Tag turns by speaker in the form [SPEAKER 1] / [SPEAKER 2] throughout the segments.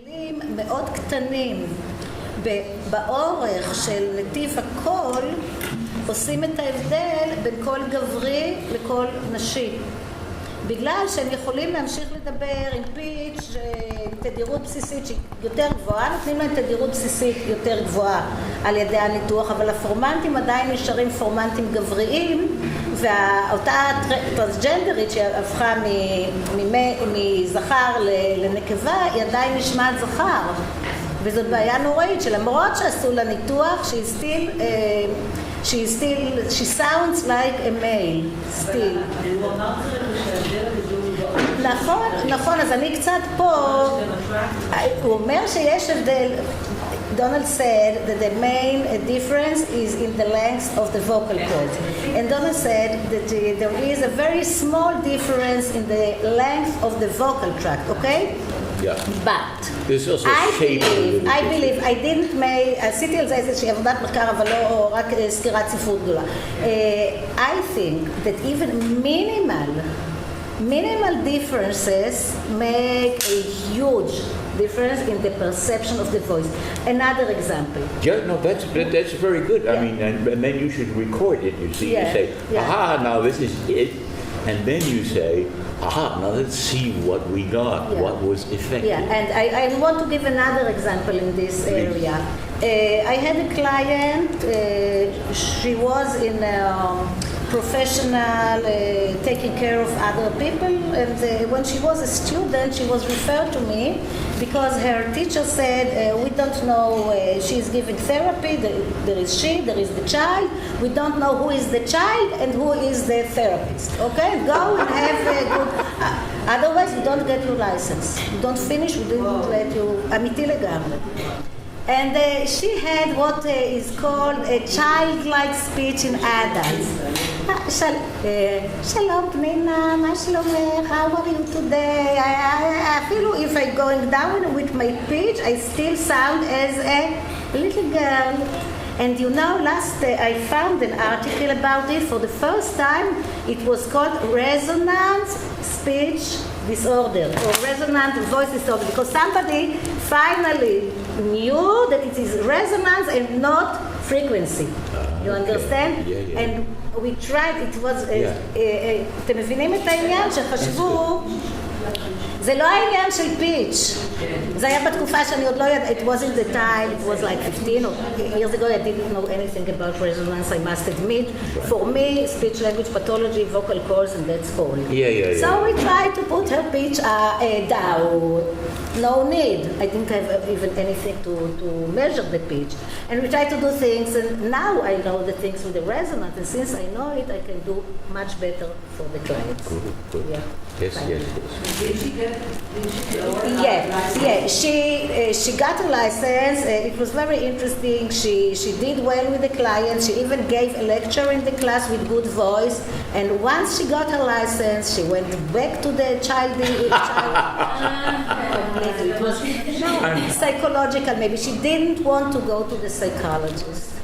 [SPEAKER 1] כלים מאוד קטנים באורך של נתיב הקול עושים את ההבדל בין קול גברי לקול נשי. בגלל שהם יכולים להמשיך לדבר עם פיץ' עם תדירות בסיסית שהיא יותר גבוהה, נותנים להם תדירות בסיסית יותר גבוהה על ידי הניתוח, אבל הפורמנטים עדיין נשארים פורמנטים גבריים, ואותה טרנסג'נדרית שהפכה מזכר לנקבה היא עדיין נשמעת זכר, וזאת בעיה נוראית שלמרות שעשו לה ניתוח she sounds like a male still. נכון, אז אני קצת פה, הוא אומר שיש הבדל. Donald said that the main difference is in the length of the vocal cords. And Donald said that there is a very small difference in the length of the vocal tract, okay?
[SPEAKER 2] Yeah.
[SPEAKER 1] But I believe, I didn't make, עשיתי על זה איזושהי עבודת מחקר, אבל לא רק סקירת ספרות גדולה. I think that even minimal differences make a huge difference in the perception of the voice. Another example.
[SPEAKER 2] Yeah, no, that's very good. Yeah. I mean, and then you should record it. You see, you say, aha, now this is it, and then you say, aha, now let's see what we got, what was effective.
[SPEAKER 1] Yeah, and I want to give another example in this area. I had a client, she was in professional taking care of other people, and when she was a student she was referred to me because her teacher said we don't know, she's giving therapy, there is she, there is the child, we don't know who is the child and who is the therapist, okay? Go and have a good, otherwise you don't get your license, you don't finish, we didn't let you, אמיתי לגמרי. And she had what is called a childlike speech in adults. Shalom Pnina, מה שלומך? How are you today? I feel if I'm going down with my pitch, I still sound as a little girl. And you know, I found an article about it for the first time. It was called resonant speech disorder or resonant voice disorder because somebody finally knew that it is resonance and not frequency. You understand?
[SPEAKER 2] Yeah.
[SPEAKER 1] And we tried, it was, אתם מבינים את העניין שחשבו, זה לא העניין של פיץ', זה היה בתקופה שאני עוד לא ידעה, it wasn't the time, it was like 15 years ago, I didn't know anything about resonance, I must admit. For me, speech language pathology, vocal cords, and that's all.
[SPEAKER 2] Yeah.
[SPEAKER 1] So we tried to put her pitch down. No need. I didn't have even anything to measure the pitch. And we tried to do things, and now I know the things with the resonance, and since I know it, I can do much better for the clients.
[SPEAKER 2] Good.
[SPEAKER 1] Yeah.
[SPEAKER 2] Yes.
[SPEAKER 3] Did she get
[SPEAKER 1] She got a license. It was very interesting. She did well with the clients. She even gave a lecture in the class with good voice. And once she got her license, she went back to the child. It was psychological. Maybe she didn't want to go to the psychologist.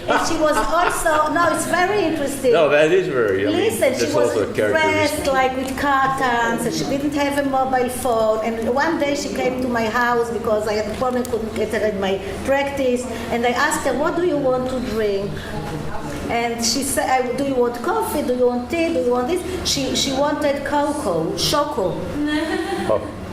[SPEAKER 1] And she was also, it's very interesting.
[SPEAKER 2] No, that is very,
[SPEAKER 1] listen, she was dressed like with cartons, and she didn't have a mobile phone. And one day she came to my house because I had a problem, couldn't get her in my practice. And I asked her, what do you want to drink? And she said, do you want coffee? Do you want tea? Do you want this? She wanted cocoa, choco.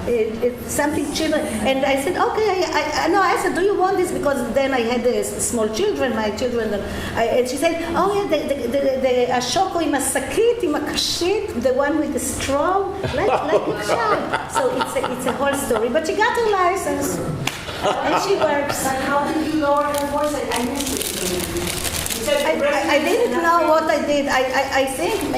[SPEAKER 1] It's something children, and I said, okay, I said, do you want this? Because then I had small children, my children, and she said, oh yeah, the השוקו עם השקית, עם הקשית, the one with the straw, like a child. So it's a whole story, but she got her license, and she works.
[SPEAKER 3] How did you lower her voice? I missed it.
[SPEAKER 1] I didn't know what I did. I think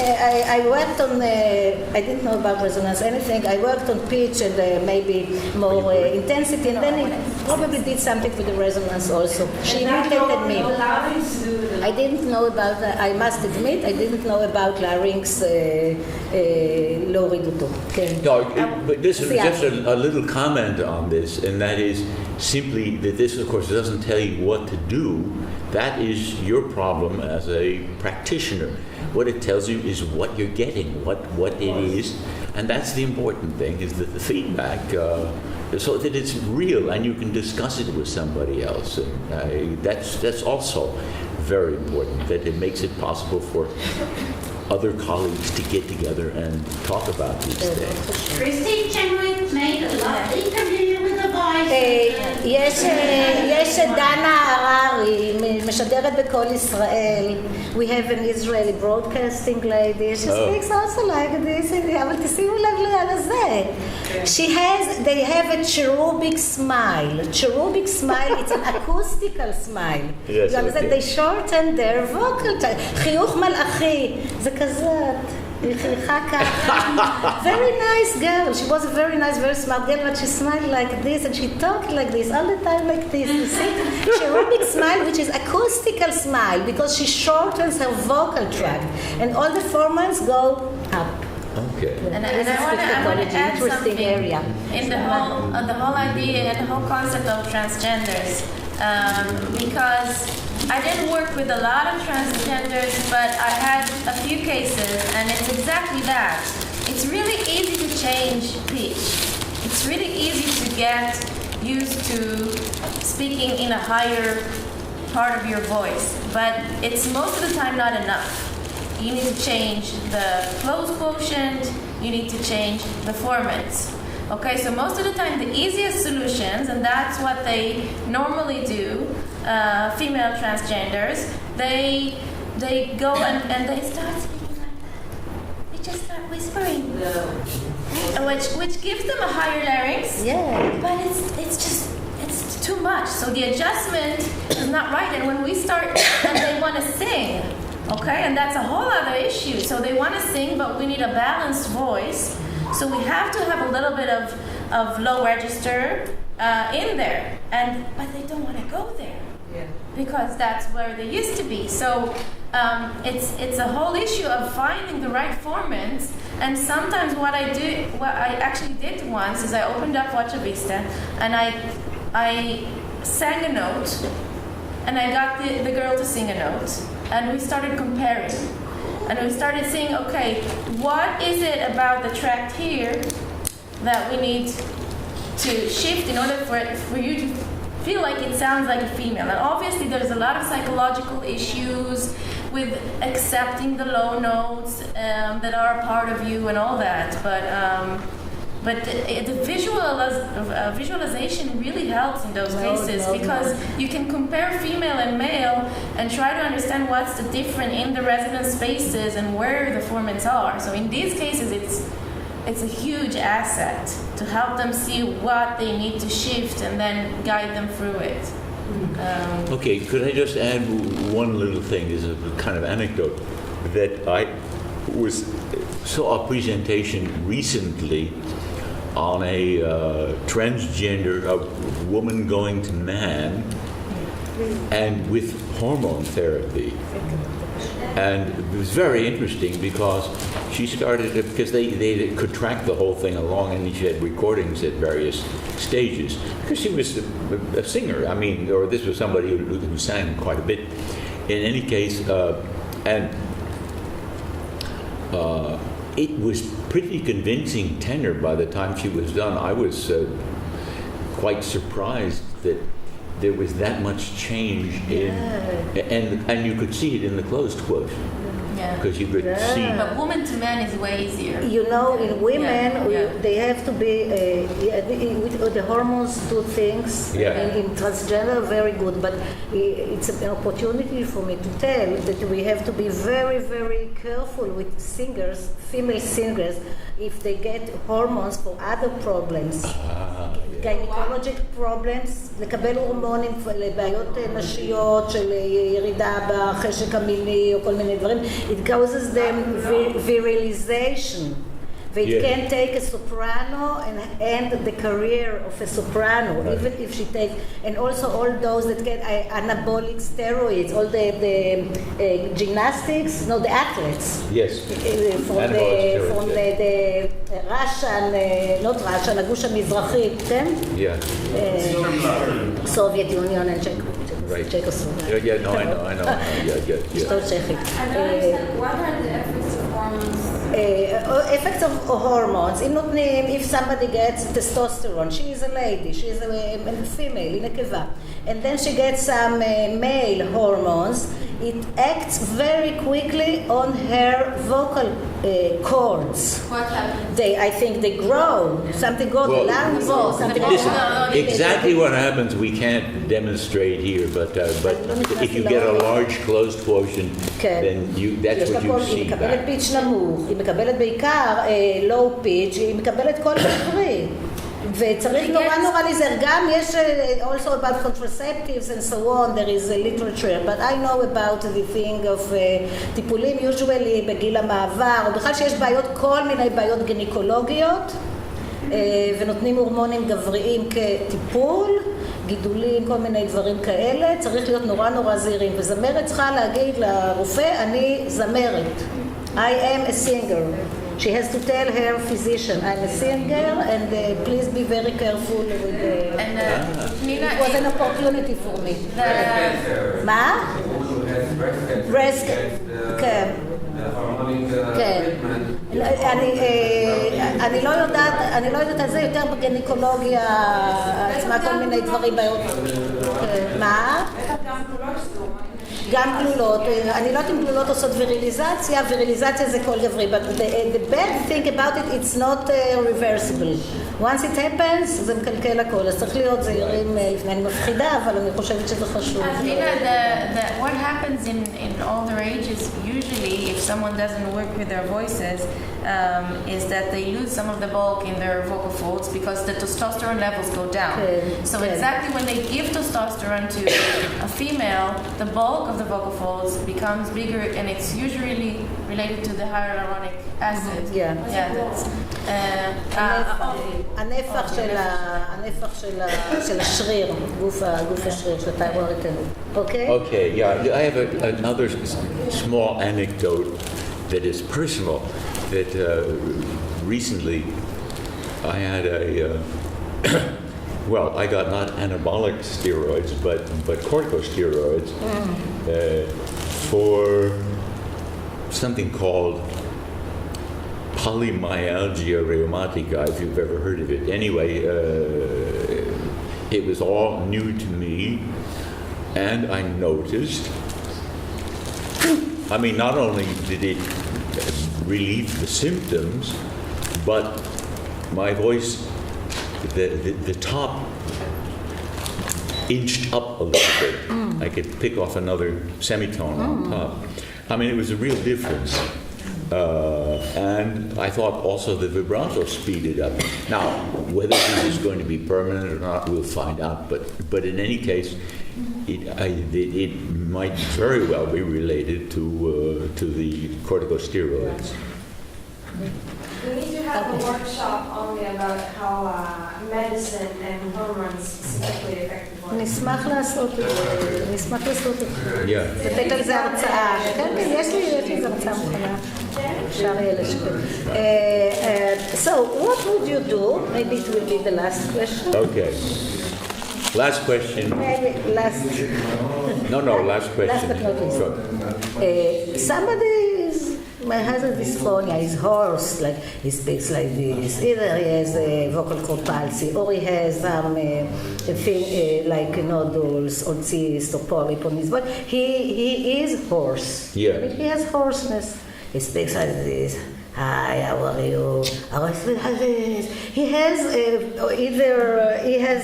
[SPEAKER 1] I worked on, I didn't know about resonance, anything. I worked on pitch and maybe more intensity, and then it probably did something with the resonance also. She irritated me. I didn't know about, I must admit, I didn't know about larynx להוריד אותו.
[SPEAKER 2] No, but listen, just a little comment on this, and that is simply that this, of course, doesn't tell you what to do. That is your problem as a practitioner. What it tells you is what you're getting, what it is, and that's the important thing, is that the feedback so that it's real and you can discuss it with somebody else. And that's also very important, that it makes it possible for other colleagues to get together and talk about these things.
[SPEAKER 4] Christine Chenwick made a lot of interview with the voice.
[SPEAKER 1] יש דנה הררי, משדרת בכל ישראל. We have an Israeli broadcasting lady. She speaks also like this. אבל תשימו לב לזה. They have a cherubic smile. Cherubic smile, it's an acoustical smile.
[SPEAKER 2] Yes, okay.
[SPEAKER 1] They shorten their vocal time. חיוך מלאכי. זה כזאת. היא חייכה ככה. Very nice girl. She was a very nice, very smart girl, but she smiled like this and she talked like this all the time like this. You see? Cherubic smile, which is acoustical smile, because she shortens her vocal tract, and all the formants go up.
[SPEAKER 5] Okay.
[SPEAKER 6] And I want to add something
[SPEAKER 1] area.
[SPEAKER 6] In the whole idea and the whole concept of transgenders, because I didn't work with a lot of transgenders, but I had a few cases, and it's exactly that. It's really easy to change pitch. It's really easy to get used to speaking in a higher part of your voice, but it's most of the time not enough. You need to change the close quotient, you need to change the formants. Okay, so most of the time the easiest solutions, and that's what they normally do, female transgenders, they go and they start speaking like that. They just start whispering. Which gives them a higher larynx, but it's too much. So the adjustment is not right, and when we start and they want to sing, okay, and that's a whole other issue. So they want to sing, but we need a balanced voice. So we have to have a little bit of low register in there, but they don't want to go there because that's where they used to be. So it's a whole issue of finding the right formants. And sometimes what I actually did once is I opened up Watcha Vista and I sang a note, and I got the girl to sing a note, and we started comparing. And we started seeing, okay, what is it about the tract here that we need to shift in order for you to feel like it sounds like a female? And obviously there's a lot of psychological issues with accepting the low notes that are a part of you and all that. But the visualization really helps in those cases because you can compare female and male and try to understand what's the difference in the resonance spaces and where the formants are. So in these cases, it's a huge asset to help them see what they need to shift and then guide them through it.
[SPEAKER 2] Okay, could I just add one little thing? This is a kind of anecdote that I saw a presentation recently on a transgender, a woman going to man, and with hormone therapy. And it was very interesting because she started, because they could track the whole thing along, and she had recordings at various stages. Because she was a singer, I mean, or this was somebody who sang quite a bit. In any case, it was pretty convincing tenor by the time she was done. I was quite surprised that there was that much change and you could see it in the closed quotient. Because you could see.
[SPEAKER 6] But woman to man is way easier.
[SPEAKER 1] You know, in women, they have to be, the hormones do things. In transgender, very good. But it's an opportunity for me to tell that we have to be very, very careful with singers, female singers, if they get hormones for other problems. Gynecologic problems, לקבל הורמונים לבעיות נשיות של ירידה בחשק המיני או כל מיני דברים. It causes them virilization. It can take a soprano and end the career of a soprano, even if she takes, and also all those that get anabolic steroids, all the gymnastics, no, the athletes.
[SPEAKER 2] Yes.
[SPEAKER 1] From the Russian, not Russian, הגוש המזרחי, כן? Soviet Union and Czechoslovakia.
[SPEAKER 2] I know.
[SPEAKER 1] So Czechia.
[SPEAKER 6] What are the efforts of hormones?
[SPEAKER 1] Effects of hormones. If somebody gets testosterone, she is a lady, she is a female, נקבה, and then she gets some male hormones, it acts very quickly on her vocal cords.
[SPEAKER 6] What happens?
[SPEAKER 1] I think they grow. Something goes,
[SPEAKER 2] Well,
[SPEAKER 1] the lung grows, something goes.
[SPEAKER 2] Listen, exactly what happens we can't demonstrate here, but if you get a large closed quotient, then that's what you see
[SPEAKER 1] היא מקבלת
[SPEAKER 2] back.
[SPEAKER 1] פיץ' נמוך, היא מקבלת בעיקר low pitch, היא מקבלת קול עברי. וצריך נורא להיזהר. גם יש also about contraceptives and so on, there is a literature, but I know about the thing of טיפולים usually בגיל המעבר, או בכלל שיש בעיות, כל מיני בעיות גינקולוגיות, ונותנים הורמונים גבריים כטיפול, גידולים, כל מיני דברים כאלה, צריך להיות נורא זהירים. וזמרת צריכה להגיד לרופא, אני זמרת. I am a singer. She has to tell her physician, I'm a singer, and please be very careful with the...
[SPEAKER 6] And Nina,
[SPEAKER 1] it was an opportunity for me. מה? breast כן. אני לא יודעת על זה יותר בגינקולוגיה עצמה, כל מיני דברים. מה? גם גלולות, אני לא יודעת אם גלולות עושות ויריליזציה, ויריליזציה זה כל גברי, but the bad thing about it, it's not reversible. Once it happens, זה מקלקל הכל, אז צריך להיות זהירים לפני, אני מפחידה, אבל אני חושבת שזה חשוב.
[SPEAKER 6] What happens in older ages, usually, if someone doesn't work with their voices, is that they lose some of the bulk in their vocal folds because the testosterone levels go down. So exactly when they give testosterone to a female, the bulk of the vocal folds becomes bigger, and it's usually related to the hyaluronic acid.
[SPEAKER 1] הנפח של השריר, גוף השריר של התhyroid.
[SPEAKER 2] Okay, yeah, I have another small anecdote that is personal. That recently I had well, I got not anabolic steroids, but corticosteroids for something called polymyalgia rheumatica, if you've ever heard of it. Anyway, it was all new to me, and I noticed, I mean, not only did it relieve the symptoms, but my voice, the top inched up a little bit. I could pick off another semitone on top. I mean, it was a real difference. And I thought also the vibrato speeded up. Now, whether this is going to be permanent or not, we'll find out. But in any case, it might very well be related to the corticosteroids.
[SPEAKER 5] We need to have a workshop only about how medicine and hormones specifically affect the body.
[SPEAKER 1] נשמח לעשות את זה. לתת על זה הרצאה. כן, יש לי איזו הרצאה מוכנה. אפשר יהיה לשקול. So, what would you do? Maybe it will be the last question.
[SPEAKER 2] Okay. Last question.
[SPEAKER 1] Maybe last.
[SPEAKER 2] Last question.
[SPEAKER 1] Last but not least. Somebody has a dysphonia, he's hoarse, like he speaks like this. Either he has a vocal cord palsy, or he has some thing like nodules or cyst or polyp on his voice. He is hoarse.
[SPEAKER 2] Yeah.
[SPEAKER 1] He has hoarseness. He speaks like this. Hi, how are you? He has he has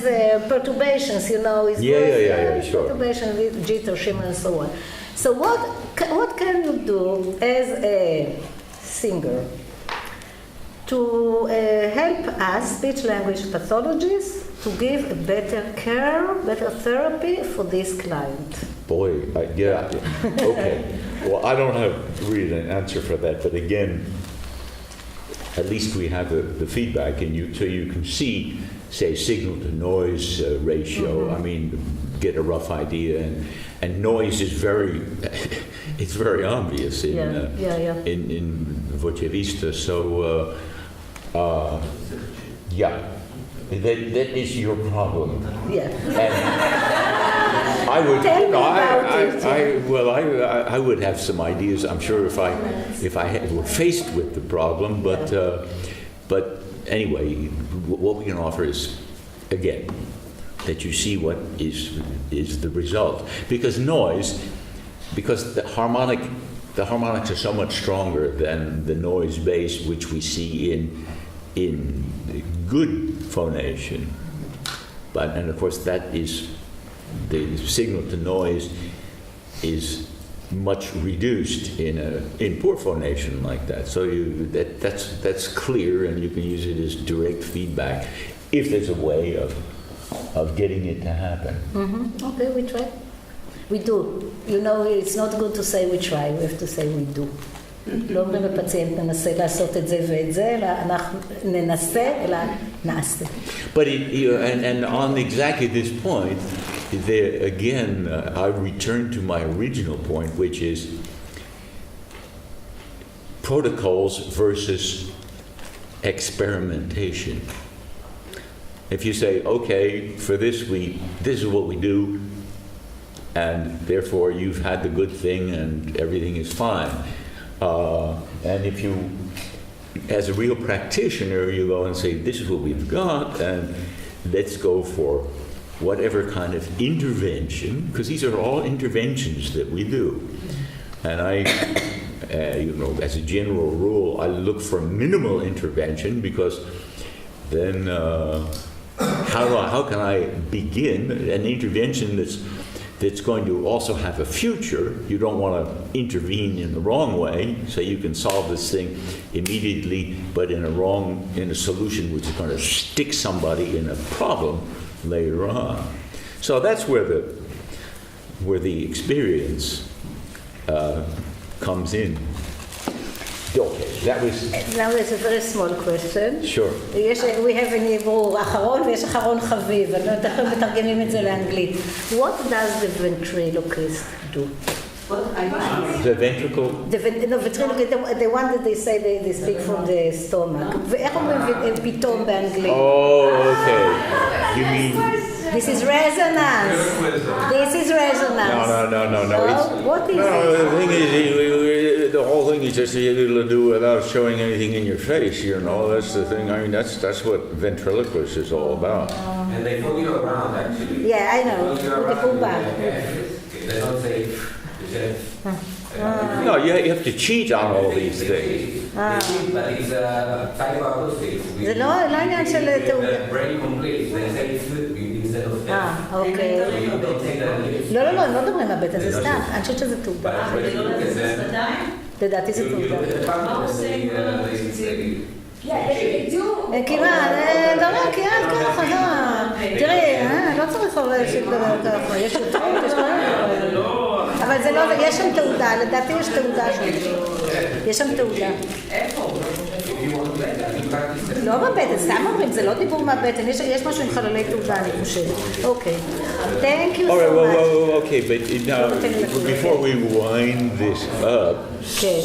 [SPEAKER 1] perturbations, you know. His voice,
[SPEAKER 2] sure.
[SPEAKER 1] Perturbations, jitter, shimmer, and so on. So what can you do as a singer to help us, speech language pathologists, to give a better care, better therapy for this client?
[SPEAKER 2] Boy, okay. Well, I don't have really an answer for that, but again, at least we have the feedback, and so you can see, say, signal to noise ratio. I mean, get a rough idea, and noise is it's very obvious in voce vista. So, that is your problem.
[SPEAKER 1] Yeah.
[SPEAKER 2] And I would,
[SPEAKER 1] Tell me about
[SPEAKER 2] I would have some ideas. I'm sure if I were faced with the problem, but anyway, what we can offer is, again, that you see what is the result. Because the harmonics are so much stronger than the noise base which we see in good phonation. And of course that is, the signal to noise is much reduced in poor phonation like that. So that's clear, and you can use it as direct feedback if there's a way of getting it to happen.
[SPEAKER 1] Mm-hmm. Okay, we try. We do. It's not good to say we try, we have to say we do. לא אומרים לפציינט ננסה לעשות את זה ואת זה, אלא אנחנו ננסה, אלא נעשה.
[SPEAKER 2] But and on exactly this point, there again, I return to my original point, which is protocols versus experimentation. If you say, okay, for this week, this is what we do, and therefore you've had the good thing and everything is fine. And if you, as a real practitioner, you go and say, this is what we've got, and let's go for whatever kind of intervention, because these are all interventions that we do. And as a general rule, I look for minimal intervention, because then how can I begin an intervention that's going to also have a future? You don't want to intervene in the wrong way, so you can solve this thing immediately, but in a solution which is going to stick somebody in a problem later on. So that's where the experience comes in. Okay, that was...
[SPEAKER 1] Now it's a very small question.
[SPEAKER 2] Sure.
[SPEAKER 1] We have an עברור אחרון ויש אחרון חביב, אני לא יודעת איך הם מתרגמים את זה לאנגלית. What does the ventriloquist do?
[SPEAKER 2] The ventricle?
[SPEAKER 1] No, ventriloquist, the one that they say they speak from the stomach. ואיך אומרים פתאום באנגלית?
[SPEAKER 2] Oh, okay. You mean...
[SPEAKER 1] This is resonance. This is resonance.
[SPEAKER 2] No.
[SPEAKER 1] What is
[SPEAKER 2] it?
[SPEAKER 1] it?
[SPEAKER 2] The thing is, the whole thing is just able to do without showing anything in your face, That's the thing. I mean, that's what ventriloquist is all about.
[SPEAKER 7] And they pull you around, actually.
[SPEAKER 1] Yeah, I know. They pull back.
[SPEAKER 7] They don't say,
[SPEAKER 2] No, you have to cheat on all these things.
[SPEAKER 7] They cheat, but it's a type of acoustic.
[SPEAKER 1] זה לא עניין של תעודה.
[SPEAKER 7] The brain complete, they say food instead of death.
[SPEAKER 1] אוקיי.
[SPEAKER 7] You don't say that.
[SPEAKER 1] לא, הם לא מדברים מהבטן, זה סתם. אני חושבת שזה תעודה. לדעתי זה תעודה. כמעט, ככה, תראי, לא צריך לדבר ככה, יש יותר, אבל זה לא, יש שם תעודה, לדעתי יש תעודה שם. יש שם תעודה. לא בבטן, סתם אומרים, זה לא דיבור מהבטן, יש משהו עם חללי תעודה, אני חושבת. אוקיי. Thank you so much.
[SPEAKER 2] Well, okay, but now, before we wind this up,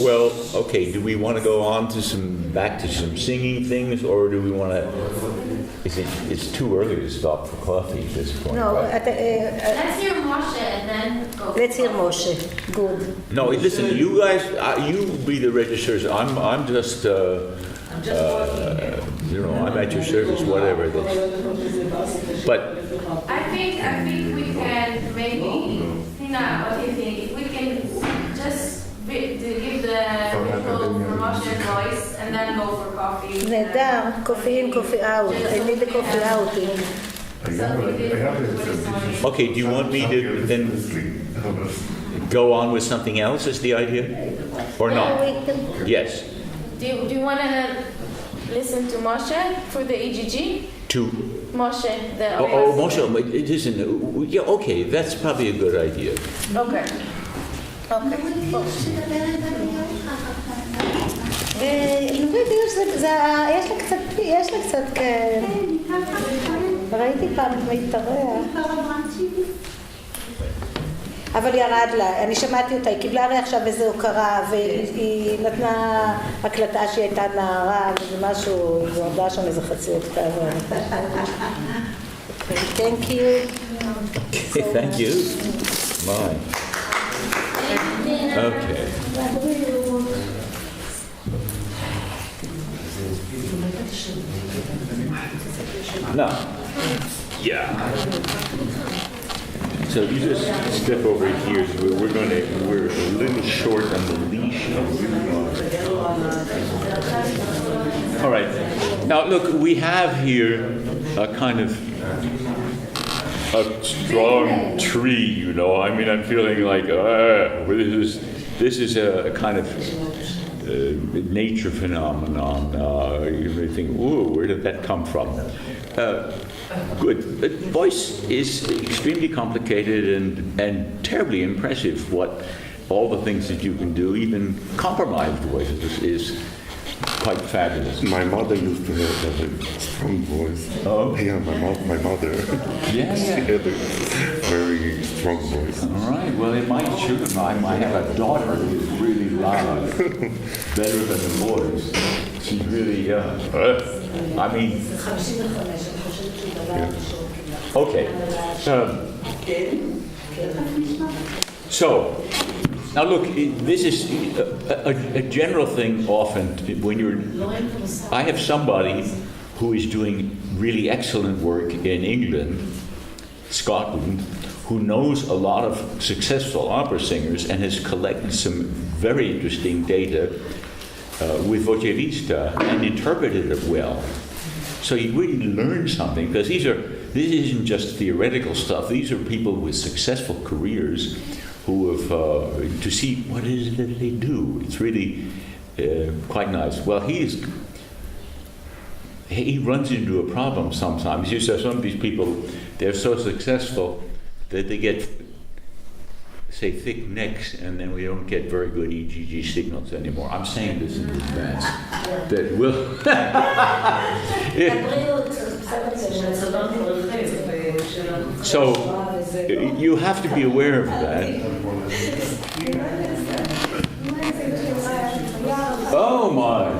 [SPEAKER 2] well, okay, do we want to go on to back to some singing things, or do we want to, it's too early to stop for coffee at this point.
[SPEAKER 1] No,
[SPEAKER 2] right?
[SPEAKER 6] Let's hear Moshe and then go.
[SPEAKER 1] Let's hear Moshe. Good.
[SPEAKER 2] No, listen, you guys, you be the registers. I'm just, I'm at your service, whatever. But
[SPEAKER 6] I think we can maybe, Tina, what do you think? If we can just give the people for Moshe voice and then go for coffee.
[SPEAKER 1] נהדר, coffee in, coffee out. I need the coffee out.
[SPEAKER 2] okay, do you want me to then go on with something else? Is the idea, or not? Yes.
[SPEAKER 6] Do you want to listen to Moshe for the EGG?
[SPEAKER 2] To
[SPEAKER 6] Moshe, the
[SPEAKER 2] Moshe, it isn't. Yeah, okay, that's probably a good idea.
[SPEAKER 6] Okay.
[SPEAKER 1] נורית, יש לה קצת ראיתי פעם להתארח. אבל ירד לה, אני שמעתי אותה, היא קיבלה הרי עכשיו איזו הוקרה, והיא נתנה הקלטה שהיא הייתה נערה, וזה משהו, זה הודעה שם איזה חצי אוקטב. Thank you.
[SPEAKER 2] Thank you. Bye. Okay. Now, yeah. So you just step over here. So we're a little short on the leash. All right. Now look, we have here a kind of a strong tree. You know, I mean, I'm feeling like this is a kind of nature phenomenon. You may think, ooh, where did that come from? Good. But voice is extremely complicated and terribly impressive. What all the things that you can do, even compromised voices, is quite fabulous.
[SPEAKER 8] My mother used to have a strong voice.
[SPEAKER 2] Oh.
[SPEAKER 8] Yeah, my mother.
[SPEAKER 2] Yes.
[SPEAKER 8] She had a very strong voice.
[SPEAKER 2] All right. Well, it might shoot. I have a daughter who's really loud, better than the boys. She's really, I mean. Okay. So, now look, this is a general thing often when I have somebody who is doing really excellent work in England, Scotland, who knows a lot of successful opera singers and has collected some very interesting data with voce vista and interpreted it well. So you really learn something, because this isn't just theoretical stuff. These are people with successful careers who have, to see what is it that they do. It's really quite nice. Well, he runs into a problem sometimes. You see, some of these people, they're so successful that they get, say, thick necks, and then we don't get very good EGG signals anymore. I'm saying this in advance. That will. So you have to be aware of that. Oh my!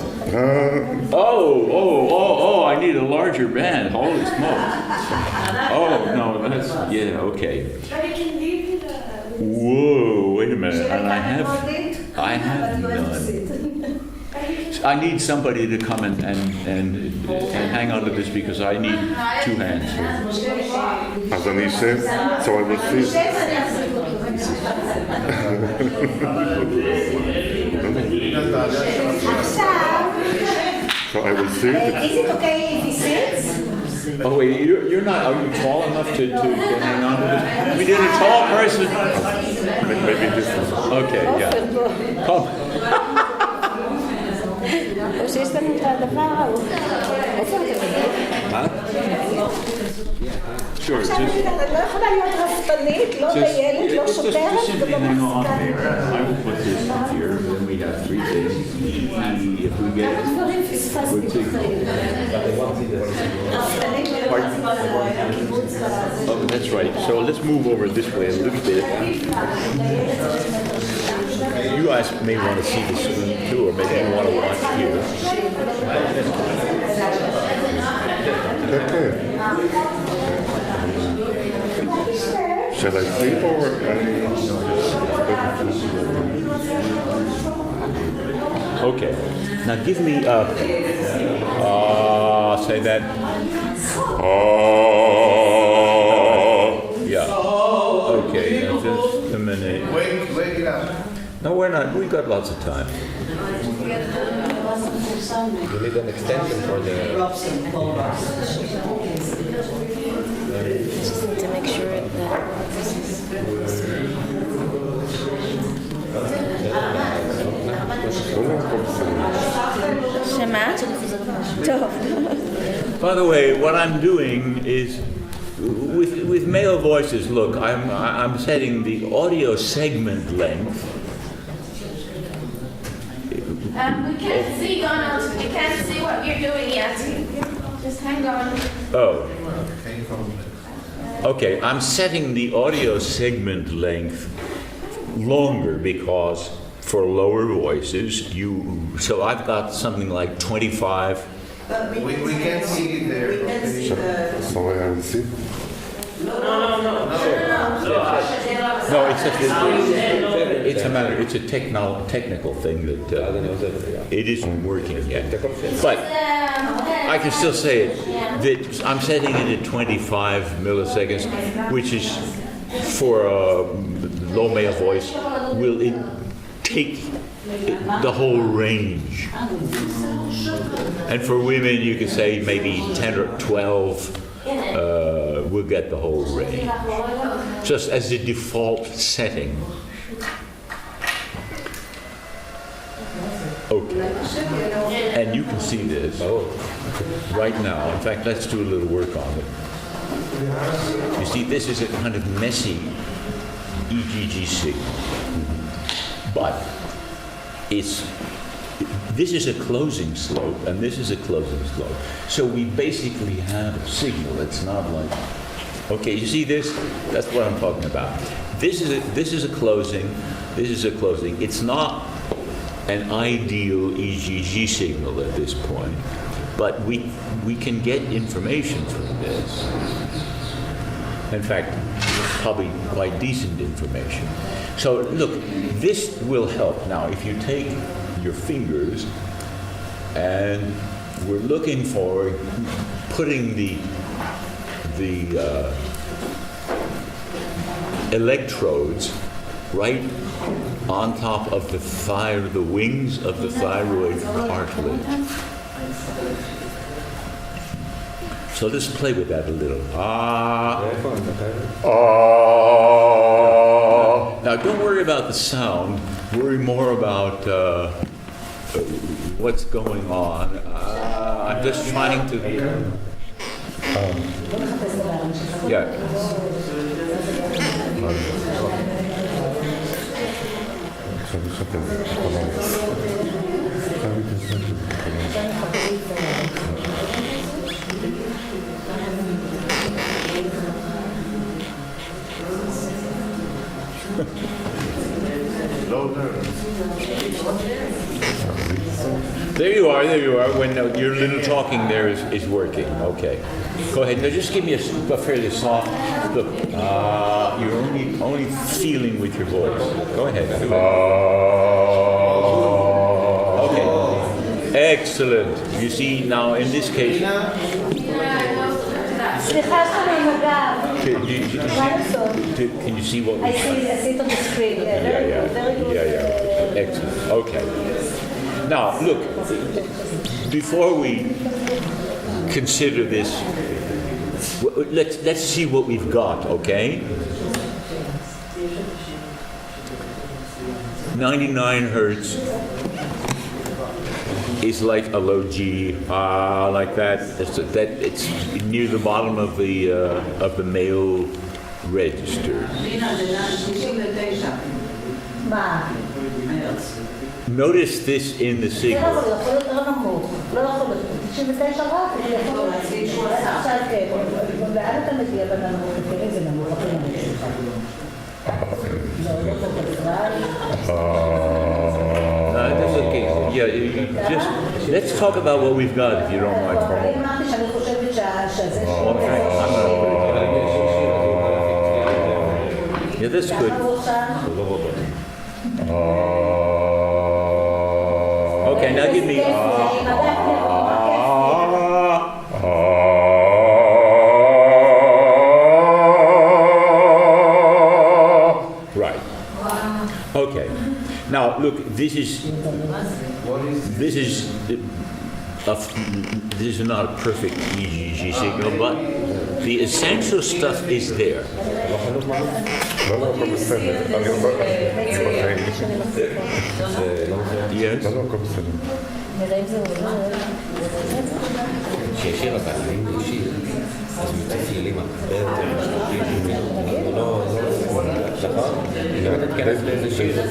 [SPEAKER 2] Oh! I need a larger band. Holy smokes! Oh no, that's okay. Whoa! Wait a minute, and I have none. I need somebody to come and hang on to this, because I need two hands here.
[SPEAKER 8] As an chef, so I will see. So I will see.
[SPEAKER 1] Is it okay if he sits?
[SPEAKER 2] Oh wait, you're not. Are you tall enough to hang on to this? We need a tall person.
[SPEAKER 8] Maybe this one.
[SPEAKER 2] Okay, yeah. Come.
[SPEAKER 1] שיש לנו את הדבר ההוא.
[SPEAKER 2] Sure.
[SPEAKER 1] עכשיו אני לא יכולה להיות רפתנית, לא דיילת, לא שוטרת,
[SPEAKER 2] simply hang on there. I will put this here, and then we have three things. If we get good signal. Oh, that's right. So let's move over this way a little bit. You guys may want to see the screen too, or maybe you want to watch here.
[SPEAKER 8] Okay. Shall I sleep or?
[SPEAKER 2] Okay. Now give me say that. Yeah. Okay. Now just a minute.
[SPEAKER 9] Wake it up.
[SPEAKER 2] No, we're not. We've got lots of time.
[SPEAKER 7] You need an extension for the...
[SPEAKER 1] Just need to make sure that... שמה? טוב.
[SPEAKER 2] By the way, what I'm doing is with male voices. Look, I'm setting the audio segment length.
[SPEAKER 6] We can't see, Donald. We can't see what you're doing yet. Just hang on.
[SPEAKER 2] Oh. Okay, I'm setting the audio segment length longer because for lower voices, so I've got something like 25.
[SPEAKER 9] We can't see it there.
[SPEAKER 8] So I will see.
[SPEAKER 2] No, it's just it's a matter. It's a technical thing that it isn't working yet. But I can still say it. That I'm setting it at 25 milliseconds, which is for a low male voice. Will it take the whole range? And for women, you could say maybe 10 or 12 will get the whole range, just as the default setting. Okay. And you can see this right now. In fact, let's do a little work on it. You see, this is a kind of messy EGG signal. But this is a closing slope, and this is a closing slope. So we basically have a signal. It's not like, okay, you see this? That's what I'm talking about. This is a closing. This is a closing. It's not an ideal EGG signal at this point, but we can get information from this. In fact, probably quite decent information. So look, this will help. Now, if you take your fingers and we're looking for putting the electrodes right on top of the wings of the thyroid cartilage. So let's play with that a little. Now don't worry about the sound, worry more about what's going on. I'm just trying to... yeah. There you are. When your little talking there is working. Okay. Go ahead. Now just give me a fairly soft look. You're only feeling with your voice. Go ahead. Okay. Excellent. You see, now in this case... Can you see what we...
[SPEAKER 1] I see it on the screen.
[SPEAKER 2] Yeah. Excellent. Okay. Now, look, before we consider this, let's see what we've got, okay? 99 hertz is like a low G, like that. It's near the bottom of the male register. Notice this in the signal. That's okay. Yeah, just let's talk about what we've got, if you don't mind, for a moment. Yeah, that's good. Okay, now give me. Right. Okay. Now look, this is not a perfect EGG signal, but the essential stuff is there. Yes.
[SPEAKER 8] They say that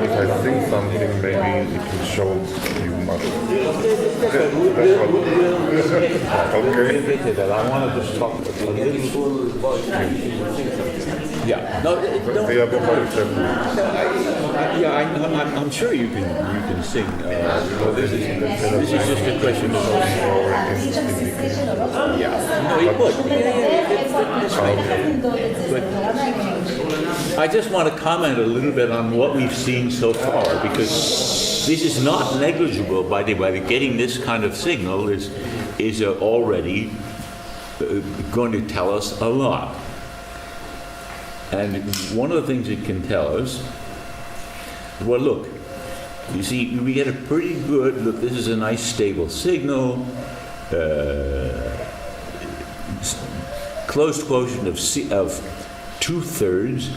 [SPEAKER 8] if I sing something, maybe it will show you much.
[SPEAKER 2] Okay. I want to just talk a little. Yeah. No, I'm sure you can sing. This is just a question of. Yeah. No, it would. But I just want to comment a little bit on what we've seen so far, because this is not negligible. By the way, getting this kind of signal is already going to tell us a lot. And one of the things it can tell us, well, look, you see, we get a pretty good, look, this is a nice stable signal, closed quotient of 2/3.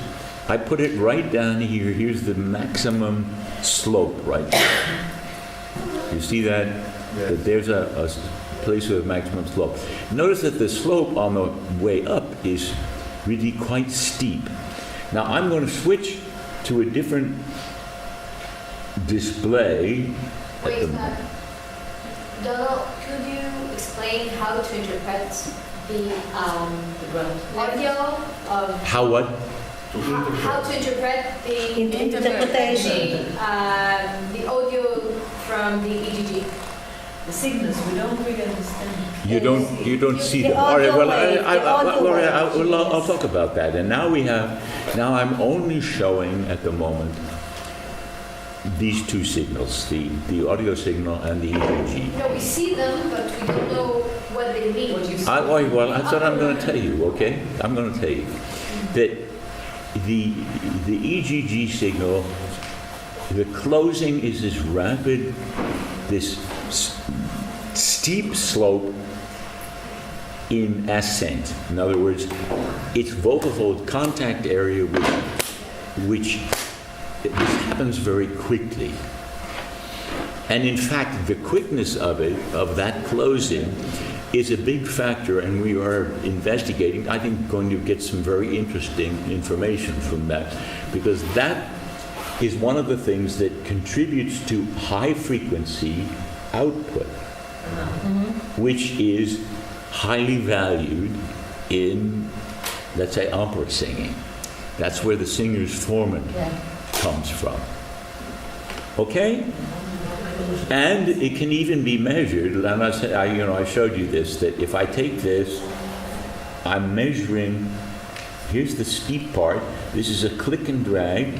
[SPEAKER 2] I put it right down here. Here's the maximum slope right there. You see that?
[SPEAKER 9] Yeah.
[SPEAKER 2] That there's a place with a maximum slope. Notice that the slope on the way up is really quite steep. Now I'm going to switch to a different display.
[SPEAKER 5] Wait, Donald, could you explain how to interpret the audio of
[SPEAKER 2] How what?
[SPEAKER 5] how to interpret the
[SPEAKER 1] Interpretation.
[SPEAKER 5] the audio from the EGG?
[SPEAKER 3] The signals, we don't really understand.
[SPEAKER 2] You don't see
[SPEAKER 1] The
[SPEAKER 2] them. All right. Well,
[SPEAKER 1] audio wave,
[SPEAKER 2] I'll talk about that. And now I'm only showing at the moment these two signals, the audio signal and the EEG.
[SPEAKER 5] No, we see them, but we don't know what they mean.
[SPEAKER 2] Well, that's what I'm going to tell you. Okay, I'm going to tell you that the EGG signal, the closing is this rapid, this steep slope in ascent. In other words, its vocal fold contact area, which this happens very quickly. And in fact, the quickness of that closing, is a big factor, and we are investigating, I think, going to get some very interesting information from that, because that is one of the things that contributes to high frequency output, which is highly valued in, let's say, opera singing. That's where the singer's foreman comes from. Okay? And it can even be measured, and I showed you this, that if I take this, I'm measuring, here's the steep part, this is a click and drag,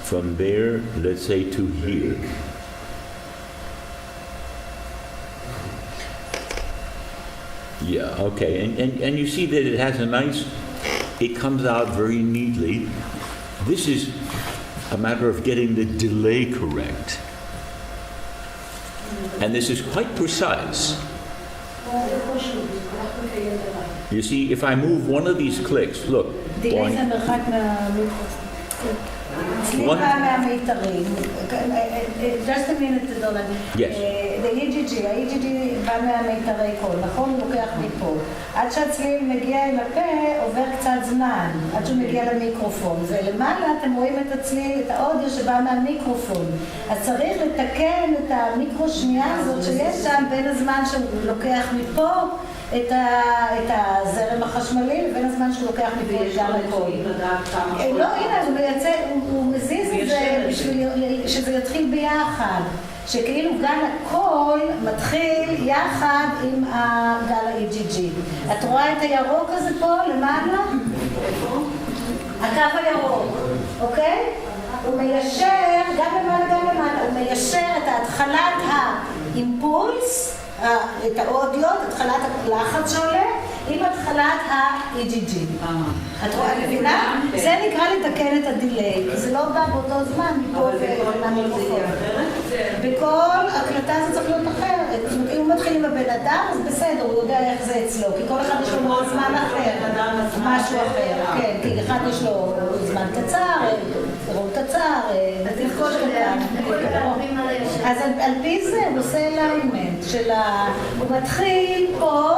[SPEAKER 2] from there, let's say, to here. Yeah, okay, and you see that it has a nice, it comes out very neatly. This is a matter of getting the delay correct. And this is quite precise. You see, if I move one of these clicks, look.
[SPEAKER 1] סליחה מהמיתרים. Just a minute, דולר.
[SPEAKER 2] Yes.
[SPEAKER 1] ה-EGG בא מהמיתרי קול, נכון? הוא לוקח מפה. עד שהצליל מגיע אל הפה, עובר קצת זמן, עד שהוא מגיע למיקרופון. ולמעלה אתם רואים את הצליל, את האודיו שבא מהמיקרופון. אז צריך לתקן את המיקרו שנייה הזאת שיש שם בין הזמן שהוא לוקח מפה את הזרם החשמלי לבין הזמן שהוא לוקח מפה גם הקול. לא, הנה, הוא מזיז את זה בשביל שזה יתחיל ביחד. שכאילו גל הקול מתחיל יחד עם גל ה-EGG. את רואה את הירוק הזה פה למעלה? הקו הירוק, אוקיי? הוא מיישר, גם למעלה, הוא מיישר את התחלת האימפולס, את האודיו, את התחלת הלחץ שעולה, עם התחלת ה-EGG. את רואה, מבינה? זה נקרא לתקן את הדיליי, כי זה לא בא באותו זמן מפה ומהמיקרופון. בכל הקלטה זה צריך להיות אחרת. זאת אומרת, אם הוא מתחיל עם הבן אדם, אז בסדר, הוא יודע איך זה אצלו, כי כל אחד יש לו מאוד זמן אחר, משהו אחר. כן, כי אחד יש לו זמן קצר, רוב קצר, נתיב קול קטן. אז על פי זה הוא עושה אליימנט של הוא מתחיל פה,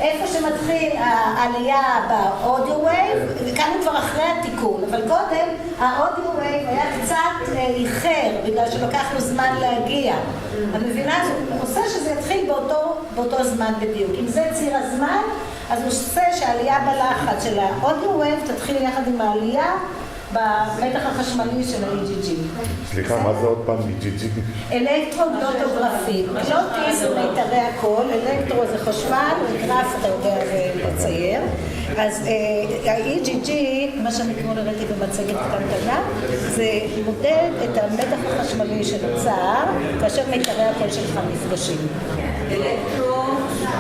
[SPEAKER 1] איפה שמתחיל העלייה באודיו וייב, וכאן הוא כבר אחרי התיקון, אבל קודם האודיו וייב היה קצת איחר, בגלל שלוקח לו זמן להגיע. המבינה הזאת עושה שזה יתחיל באותו זמן בדיוק. אם זה ציר הזמן, אז הוא עושה שהעלייה בלחץ של האודיו וייב תתחיל יחד עם העלייה במתח החשמלי של ה-EGG.
[SPEAKER 8] סליחה, מה זה עוד פעם EGG?
[SPEAKER 1] אלקטרוגלוטוגרפי. גלוטיס זה מיתרי הקול, אלקטרו זה חשמל, וגרף אתה יודע זה לצייר. אז ה-EGG, מה שאני כמו לראיתי במצגת קטנה, זה מודד את המתח החשמלי שנוצר כאשר מיתרי הקול שלך נפגשים.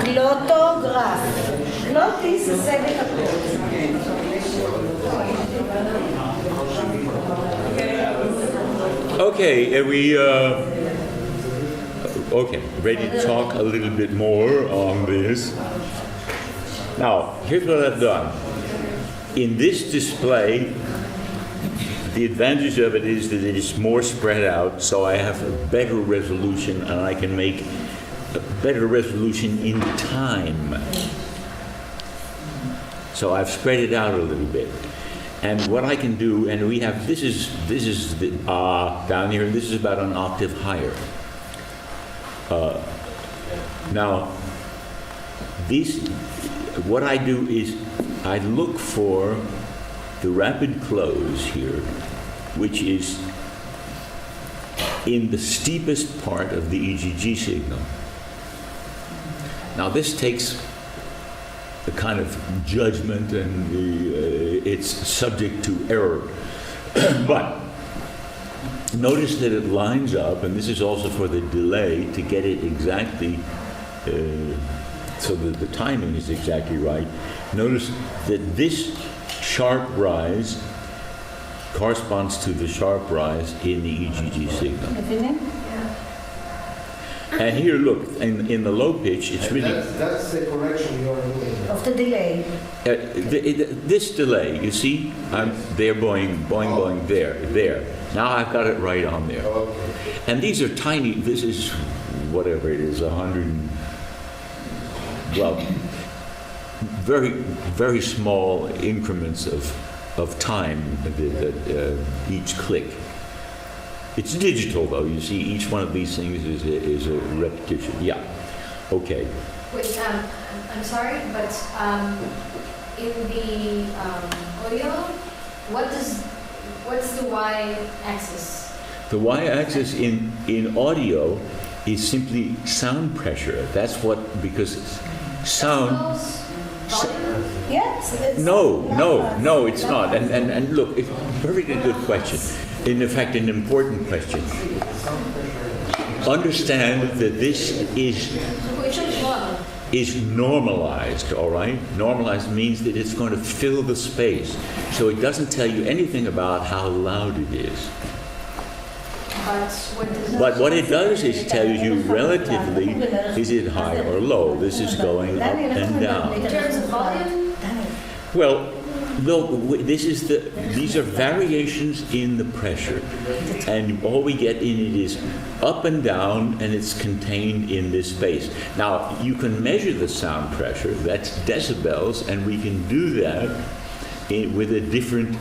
[SPEAKER 1] גלוטוגרף. גלוטיס זה סדק הקול.
[SPEAKER 2] Okay, ready to talk a little bit more on this. Now, here's what I've done. In this display, the advantage of it is that it is more spread out, so I have a better resolution and I can make a better resolution in time. So I've spread it out a little bit. And what I can do, and we have, this is the down here, and this is about an octave higher. Now, what I do is I look for the rapid close here, which is in the steepest part of the EGG signal. Now, this takes a kind of judgment, and it's subject to error. But notice that it lines up, and this is also for the delay to get it exactly so that the timing is exactly right. Notice that this sharp rise corresponds to the sharp rise in the EGG signal. And here, look, in the low pitch, it's really...
[SPEAKER 9] That's the correction you're doing.
[SPEAKER 1] Of the delay.
[SPEAKER 2] This delay, you see, they're boing, there. Now I've got it right on there.
[SPEAKER 9] Okay.
[SPEAKER 2] And these are tiny, this is whatever it is, 100, well, very, very small increments of time that each click. It's digital, though. You see, each one of these things is a repetition. Yeah. Okay.
[SPEAKER 5] Wait, I'm sorry, but in the audio, what's the y-axis?
[SPEAKER 2] The y-axis in audio is simply sound pressure. That's what, because sound...
[SPEAKER 1] Yes.
[SPEAKER 2] No, it's not. And look, it's a very good question. In fact, an important question. Understand that this is normalized, all right? Normalized means that it's going to fill the space. So it doesn't tell you anything about how loud it is. But what it does is tell you relatively, is it high or low? This is going up and down.
[SPEAKER 5] In terms of volume?
[SPEAKER 2] Well, look, these are variations in the pressure, and all we get in it is up and down, and it's contained in this space. Now, you can measure the sound pressure, that's decibels, and we can do that with a different,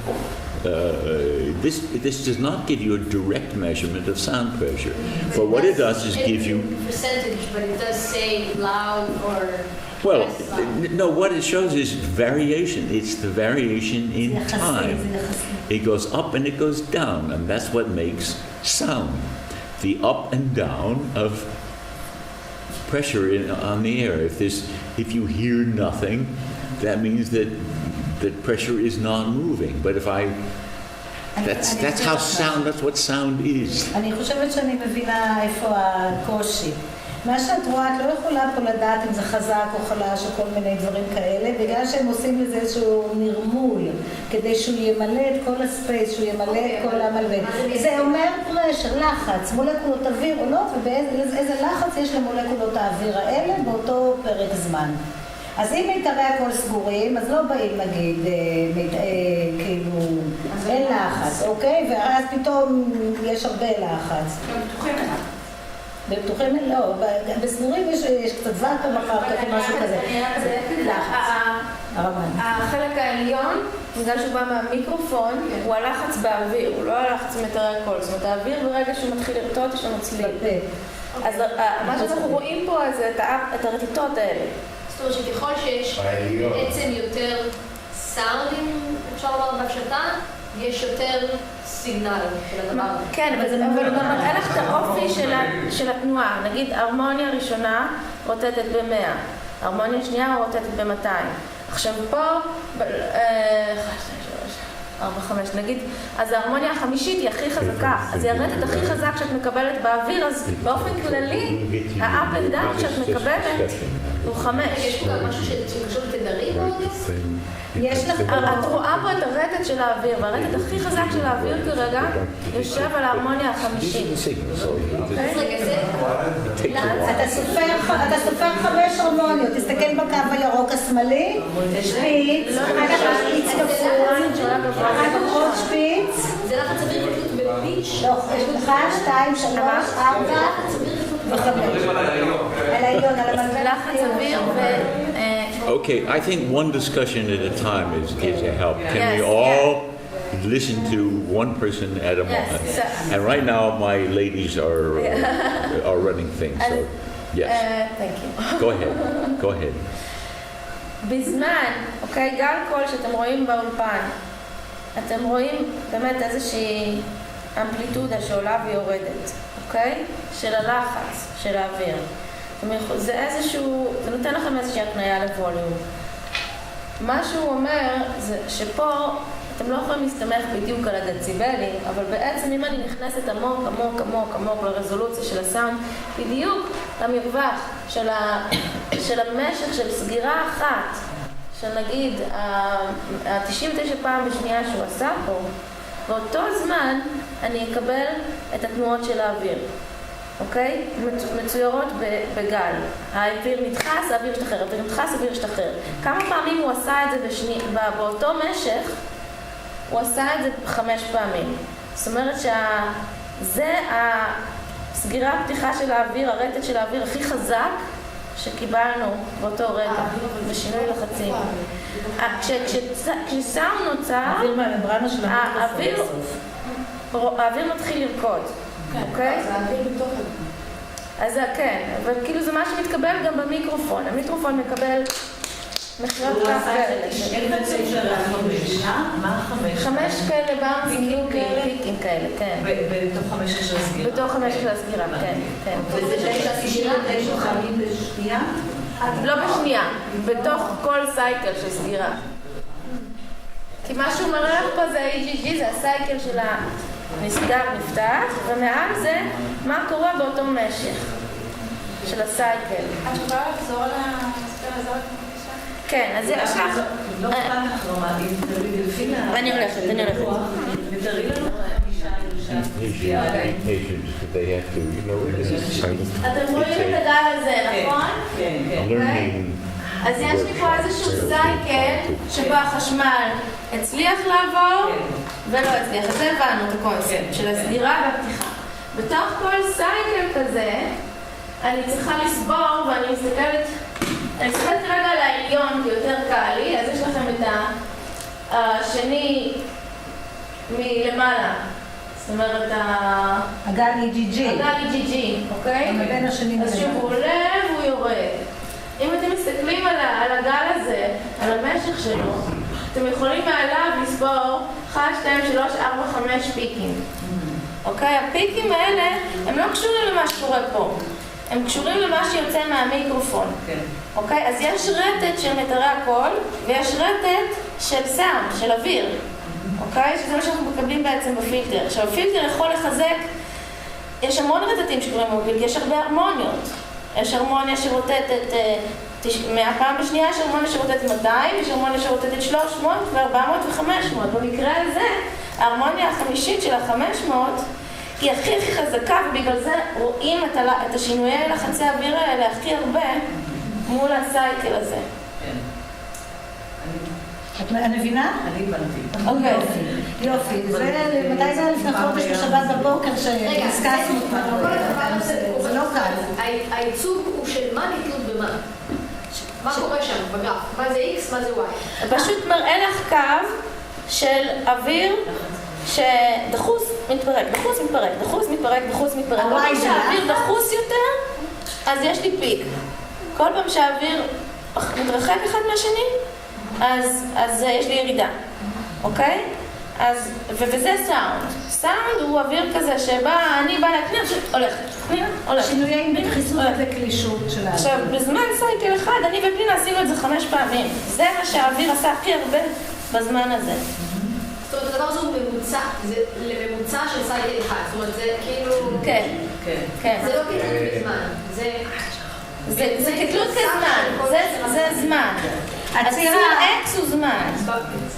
[SPEAKER 2] this does not give you a direct measurement of sound pressure, but what it does is give you...
[SPEAKER 5] Percentage, but it does say loud or...
[SPEAKER 2] Well, no, what it shows is variation. It's the variation in time. It goes up and it goes down, and that's what makes sound. The up and down of pressure on the air. If you hear nothing, that means that pressure is not moving. But if that's how sound, that's what sound is.
[SPEAKER 1] אני חושבת שאני מבינה איפה הקושי. מה שאת רואה, את לא יכולה פה לדעת אם זה חזק או חלש או כל מיני דברים כאלה, בגלל שהם עושים לזה איזשהו נרמול, כדי שהוא ימלא את כל הספייס, שהוא ימלא את כל המלווה. זה אומר פרשר, לחץ, מולקולות אוויר עולות, ובאיזה לחץ יש למולקולות האוויר האלה באותו פרק זמן. אז אם מיתרי הקול סגורים, אז לא באים נגיד, כאילו, אין לחץ, אוקיי? ואז פתאום יש הרבה לחץ. בפתוחים לא, בסגורים יש קצת ואקום אחר כך או משהו כזה.
[SPEAKER 6] החלק העליון, בגלל שהוא בא מהמיקרופון, הוא הלחץ באוויר, הוא לא הלחץ מיתרי הקול. זאת אומרת, האוויר ברגע שהוא מתחיל לרטוט, יש לנו צליל. אז מה שאנחנו רואים פה זה את הרטיטות האלה.
[SPEAKER 5] זאת אומרת שככל שיש בעצם יותר סאונדים, אפשר לומר בהפשטה,
[SPEAKER 10] יש יותר סיגנל של הדבר.
[SPEAKER 6] כן, אבל גם מראה לך את האופי של התנועה. נגיד, הרמוניה ראשונה רוטטת ב-100, הרמוניה שנייה רוטטת ב-200. עכשיו פה, 4, 5, נגיד, אז ההרמוניה החמישית היא הכי חזקה, אז היא הרטט הכי חזק שאת מקבלת באוויר, אז באופן כללי, ה-up and down שאת מקבלת הוא 5.
[SPEAKER 10] יש פה גם משהו שקשור לתדרים באודיו?
[SPEAKER 1] יש לך...
[SPEAKER 6] את רואה פה את הרטט של האוויר, והרטט הכי חזק של האוויר כרגע יושב על ההרמוניה החמישית.
[SPEAKER 1] אתה סופר 5 הרמוניות, תסתכל בקו הירוק השמאלי, שפיץ, אחר כך שפיץ כפול, אחר כך עוד שפיץ.
[SPEAKER 10] זה לחץ אוויר בפיץ'?
[SPEAKER 1] לא, יש לך 2, 3, 4 ו-5. על העליון, על המנגל.
[SPEAKER 6] לחץ אוויר
[SPEAKER 2] Okay, I think one discussion at a time is a help. Can
[SPEAKER 6] Yes,
[SPEAKER 2] we all listen to one person at a moment?
[SPEAKER 6] Yes.
[SPEAKER 2] And right now, my ladies are running things. So, yes.
[SPEAKER 6] Thank you.
[SPEAKER 2] Go ahead. Go ahead.
[SPEAKER 6] בזמן, אוקיי, גל קול שאתם רואים באולפן, אתם רואים באמת איזושהי אמפליטודה שעולה ויורדת, אוקיי? של הלחץ, של האוויר. זה איזשהו, זה נותן לכם איזושהי התניה לווליום. מה שהוא אומר זה שפה אתם לא יכולים להסתמך בדיוק על הדציבלים, אבל בעצם אם אני נכנסת עמוק, עמוק, עמוק, עמוק לרזולוציה של הסאונד, בדיוק למרווח של המשך של סגירה אחת, של נגיד ה-99 פעם בשנייה שהוא עשה פה, באותו זמן אני אקבל את התנועות של האוויר. אוקיי? מצוירות בגל. האוויר נדחס, האוויר ישתחרר, האוויר נדחס, האוויר ישתחרר. כמה פעמים הוא עשה את זה באותו משך, הוא עשה את זה 5 פעמים. זאת אומרת שזה הסגירה הפתיחה של האוויר, הרטט של האוויר הכי חזק שקיבלנו באותו רגע, בשינוי לחצים. כשסאונד נוצר, האוויר מתחיל לרקוד. אוקיי?
[SPEAKER 3] אז האוויר בתוך זה.
[SPEAKER 6] אז כן, אבל כאילו זה מה שמתקבל גם במיקרופון. המיקרופון מקבל מחירות כף כאלה.
[SPEAKER 3] מה 5?
[SPEAKER 6] 5 כאלה בארנסים, פיקים כאלה, כן.
[SPEAKER 3] בתוך 5 של הסגירה?
[SPEAKER 6] בתוך 5 של הסגירה, כן, כן.
[SPEAKER 3] וזה 9 חיים בשנייה?
[SPEAKER 6] לא בשנייה, בתוך כל סייקל של סגירה. כי מה שהוא מראה לך פה זה ה-EGG, זה הסייקל של נסגר, נפתח, ומעל זה מה קורה באותו משך של הסייקל.
[SPEAKER 5] את יכולה לחזור לספר הזה?
[SPEAKER 6] כן, אז יש לך...
[SPEAKER 3] לא פעם אחרונה,
[SPEAKER 6] אני הולכת.
[SPEAKER 3] ותראי לנו
[SPEAKER 6] אתם רואים את הגל הזה, נכון?
[SPEAKER 3] כן.
[SPEAKER 6] אז יש לי פה איזשהו סייקל שבו החשמל הצליח לעבור ולא הצליח. אז זה הבנו את הקונספט של הסגירה והפתיחה. בתוך כל סייקל כזה אני צריכה לסבור ואני מסתכלת כרגע על העליון כי יותר קל לי, אז יש לכם את השני מלמעלה. זאת אומרת,
[SPEAKER 1] הגל EGG.
[SPEAKER 6] הגל EGG, אוקיי?
[SPEAKER 1] המגן השני מלמעלה.
[SPEAKER 6] אז שהוא עולה והוא יורד. אם אתם מסתכלים על הגל הזה, על המשך שלו, אתם יכולים מעליו לספור 1, 2, 3, 4, 5 פיקים. אוקיי? הפיקים האלה הם לא קשורים למה שקורה פה. הם קשורים למה שיוצא מהמיקרופון. אוקיי? אז יש רטט של מיתרי הקול, ויש רטט של סאונד, של אוויר. אוקיי? שזה מה שאנחנו מקבלים בעצם בפילטר. עכשיו, הפילטר יכול לחזק, יש המון רטטים שקוראים במקביל, כי יש הרבה הרמוניות. יש הרמוניה שרוטטת 100 פעם בשנייה, יש הרמוניה שרוטטת 200, יש הרמוניה שרוטטת 300 ו-400 ו-500. במקרה הזה, ההרמוניה החמישית של ה-500 היא הכי חזקה, ובגלל זה רואים את השינויי לחצי האוויר האלה הכי הרבה מול הסייקל הזה.
[SPEAKER 1] את מבינה?
[SPEAKER 3] אני הבנתי.
[SPEAKER 1] אוקיי. יופי. מתי זה היה לפני חודש בשבת בבוקר שהזכרנו את מה? זה לא קל.
[SPEAKER 10] הייצוג הוא של מה נתלות במה? מה קורה שם בגרף? מה זה X? מה זה Y?
[SPEAKER 6] פשוט מראה לך קו של אוויר שדחוס מתפרק, דחוס מתפרק, דחוס מתפרק, דחוס מתפרק. כל פעם שהאוויר דחוס יותר, אז יש לי פיק. כל פעם שהאוויר מתרחק אחד מהשני, אז יש לי ירידה, אוקיי? וזה סאונד. סאונד הוא אוויר כזה שבא, אני באה להקניר, הולך, הולך.
[SPEAKER 1] שינויים בדחיסות ובקלישות של האוויר.
[SPEAKER 6] עכשיו, בזמן סייקל אחד, אני ופנינה עשינו את זה 5 פעמים. זה מה שהאוויר עשה הכי הרבה בזמן הזה.
[SPEAKER 10] זאת אומרת, הדבר הזה הוא ממוצע, זה לממוצע של סייקל אחד. זאת אומרת, זה כאילו...
[SPEAKER 6] כן, כן.
[SPEAKER 10] זה לא קטנות בזמן,
[SPEAKER 6] זה קטנות כזמן, זה זמן. הציר ה-X הוא זמן.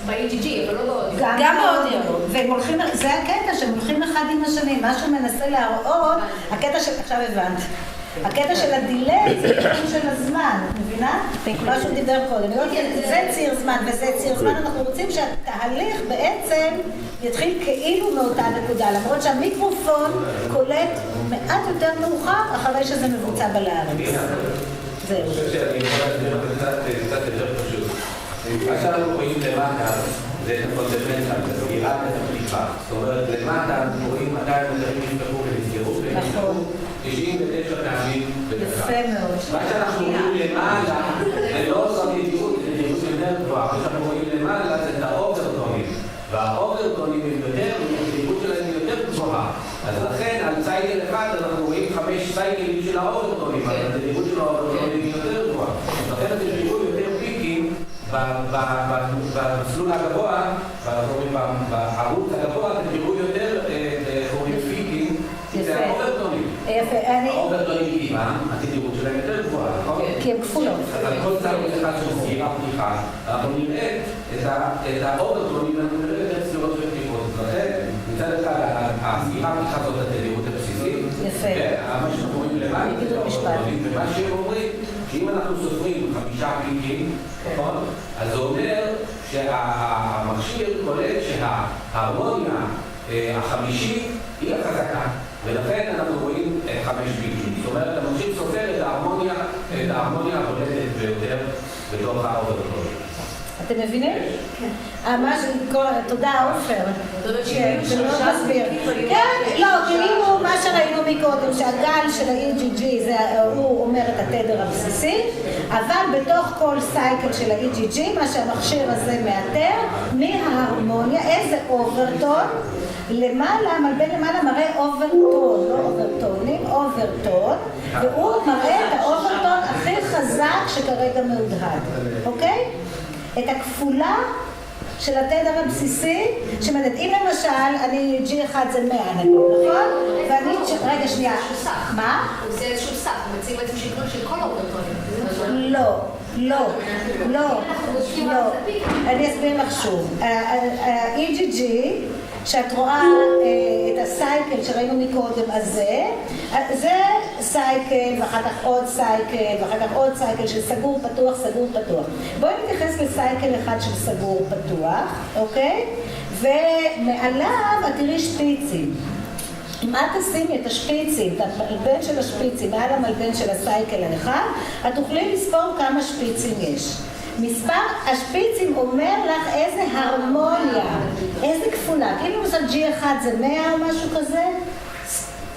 [SPEAKER 10] ב-EGG, אבל לא באודיו.
[SPEAKER 6] גם באודיו.
[SPEAKER 1] והם הולכים, זה הקטע שהם הולכים אחד עם השני, מה שהוא מנסה להראות, הקטע של, עכשיו הבנת, הקטע של הדילי זה תחום של הזמן, מבינה? מה שהוא דיבר קודם, זה ציר זמן וזה ציר זמן, אנחנו רוצים שהתהליך בעצם יתחיל כאילו מאותה נקודה, למרות שהמיקרופון קולט מעט יותר מאוחר אחרי שזה מבוצע בלארץ. זהו.
[SPEAKER 7] אני חושב שאני יכול להסביר קצת יותר פשוט. מה שאנחנו רואים למטה זה את הפונדמנטל, את הסגירת את הפתיחה. זאת אומרת, למטה אנחנו רואים מתי המדעים נפתחו ונסגרו, ונפתחו 99 פעמים בדקה.
[SPEAKER 1] יפה מאוד.
[SPEAKER 7] מה שאנחנו רואים למעלה זה לא זאת ידיעות, זה ידיעות יותר גבוהה. מה שאנחנו רואים למעלה זה את האוברטונים. והאוברטונים הם יותר, והידיעות שלהם היא יותר גבוהה. אז לכן, על סייקל אחד אנחנו רואים 5 סייקלים של האוברטונים, אבל הידיעות של האוברטונים היא יותר גבוהה. לכן אתם תראו יותר פיקים במסלול הגבוה, בערוץ הגבוה, אתם תראו יותר פיקים, זה האוברטונים.
[SPEAKER 1] יפה,
[SPEAKER 7] האוברטונים אימא, התדירות שלהם יותר גבוהה, נכון?
[SPEAKER 1] כי הם כפולות.
[SPEAKER 7] אז על כל סייקל אחד של סגירה פתיחה, אנחנו נראה את האוברטונים, אנחנו נראה יותר סגירות ופתיחות. לכן, מצד אחד, הסגירה פתיחה זאת התדירות הבסיסית.
[SPEAKER 1] יפה.
[SPEAKER 7] ומה שאנחנו רואים למעלה, ומה שהם אומרים, שאם אנחנו סופרים 5 פיקים, נכון? אז זה אומר שהמכשיר קולט שההרמוניה החמישית היא החזקה, ולכן אנחנו רואים 5 פיקים. זאת אומרת, המכשיר סופר את ההרמוניה הבולטת ביותר בתוך האוברטונים.
[SPEAKER 1] אתם מבינים? תודה, עופר. זה מאוד מסביר. כן, לא, כאילו מה שראינו מקודם, שהגל של ה-EGG הוא אומר את התדר הבסיסי, אבל בתוך כל סייקל של ה-EGG, מה שהמכשיר הזה מאתר, מההרמוניה, איזה אוברטון, למעלה, מלבן למעלה מראה אוברטון, לא אוברטונים, אוברטון, והוא מראה את האוברטון הכי חזק שכרגע מהודהד, אוקיי? את הכפולה של התדר הבסיסי, אם למשל, אני G1 זה 100, נכון? ואני, רגע, שנייה, מה?
[SPEAKER 10] הוא עושה איזשהו סף, הוא מציג בעצם שקלול של כל האוברטונים.
[SPEAKER 1] לא, אני אסביר לך שוב. ה-EGG, שאת רואה את הסייקל שראינו מקודם הזה, זה סייקל, ואחר כך עוד סייקל, ואחר כך עוד סייקל של סגור, פתוח, סגור, פתוח. בואי נתייחס לסייקל אחד של סגור, פתוח, אוקיי? ומעליו את תראי שפיצים. אם את תשימי את השפיצים, את המלבן של השפיצים, מעל המלבן של הסייקל האחד, את תוכלי לספור כמה שפיצים יש. מספר השפיצים אומר לך איזה הרמוניה, איזה כפולה. כאילו למשל G1 זה 100 או משהו כזה,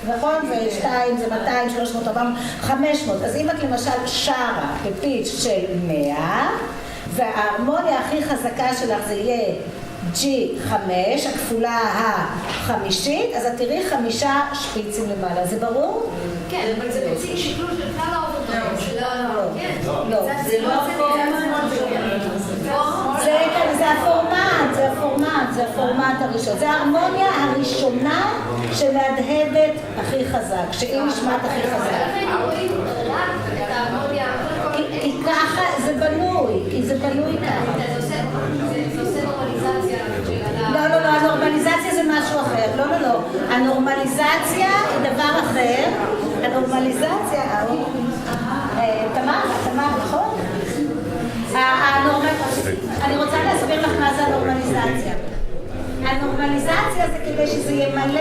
[SPEAKER 1] נכון? ו2 זה 200, 300, 400, 500. אז אם את למשל שרה בפיץ' של 100, וההרמוניה הכי חזקה שלך זה יהיה G5, הכפולה החמישית, אז את תראי 5 שפיצים למעלה. זה ברור?
[SPEAKER 10] כן, אבל זה מציג שקלול של כלל האוברטונים.
[SPEAKER 1] לא, זה לא זה הפורמט הראשון. זה ההרמוניה הראשונה שמהדהדת הכי חזק, שהיא נשמעת הכי חזק. כי ככה זה בנוי, כי זה בנוי ככה.
[SPEAKER 10] זה עושה נורמליזציה.
[SPEAKER 1] לא, הנורמליזציה זה משהו אחר. לא. הנורמליזציה היא דבר אחר. הנורמליזציה, תמר, נכון? אני רוצה להסביר לך מה זה הנורמליזציה. הנורמליזציה זה כדי שזה ימלא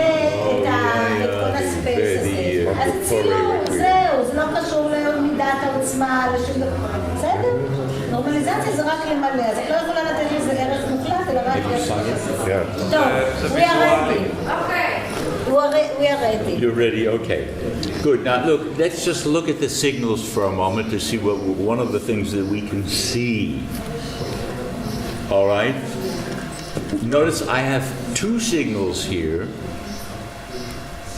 [SPEAKER 1] את כל הספייס הזה. אז צילום, זהו, זה לא קשור למידת העוצמה, לשום דבר. בסדר? נורמליזציה זה רק למלא, אז את לא יכולה לתת לזה ערך מוחלט, אלא רק ערך מוחלט. טוב, we are ready. We are ready.
[SPEAKER 2] You're ready, okay. Good. Now look, let's just look at the signals for a moment to see what one of the things that we can see. All right? notice I have two signals here.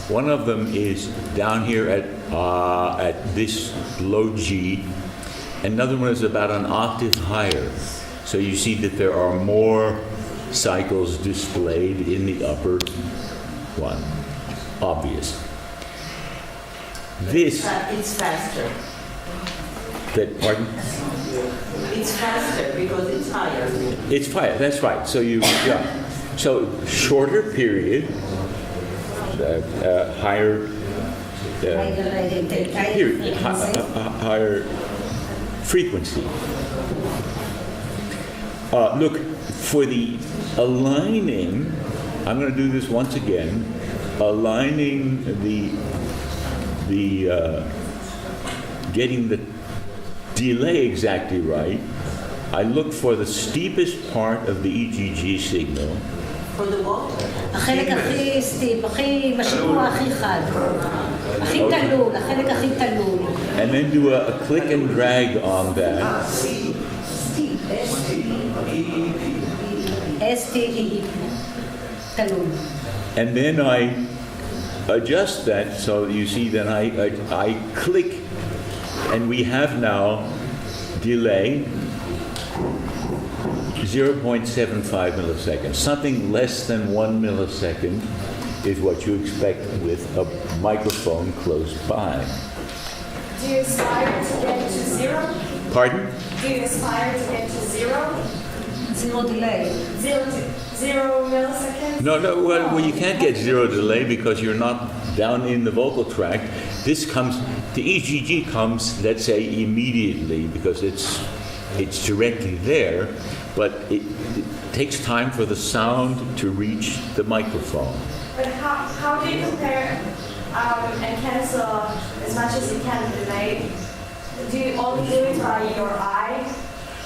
[SPEAKER 2] One of them is down here at this low G. Another one is about an octave higher. So you see that there are more cycles displayed in the upper one. Obvious. This.
[SPEAKER 4] It's faster.
[SPEAKER 2] Pardon?
[SPEAKER 4] It's faster because it's higher.
[SPEAKER 2] It's higher. That's right. So So shorter period, higher. Period. Higher frequency. Look, for the aligning, I'm going to do this once again, aligning getting the delay exactly right. I look for the steepest part of the EGG signal.
[SPEAKER 4] For the what?
[SPEAKER 1] החלק הכי סטיפ, הכי משמוע הכי חד. הכי תלול, החלק הכי תלול.
[SPEAKER 2] And then do a click and drag on that.
[SPEAKER 1] S-T-E-E. תלול.
[SPEAKER 2] And then I adjust that so you see that I click, and we have now delay 0.75 milliseconds. Something less than 1 millisecond is what you expect with a microphone close by.
[SPEAKER 5] Do you aspire to get to zero?
[SPEAKER 2] Pardon?
[SPEAKER 5] Do you aspire to get to zero?
[SPEAKER 1] Zero delay.
[SPEAKER 5] Zero milliseconds?
[SPEAKER 2] No, well, you can't get zero delay because you're not down in the vocal tract. The EGG comes, let's say, immediately because it's directly there, but it takes time for the sound to reach the microphone.
[SPEAKER 5] But how do you compare and cancel as much as you can delay? Do you only do it by your eye?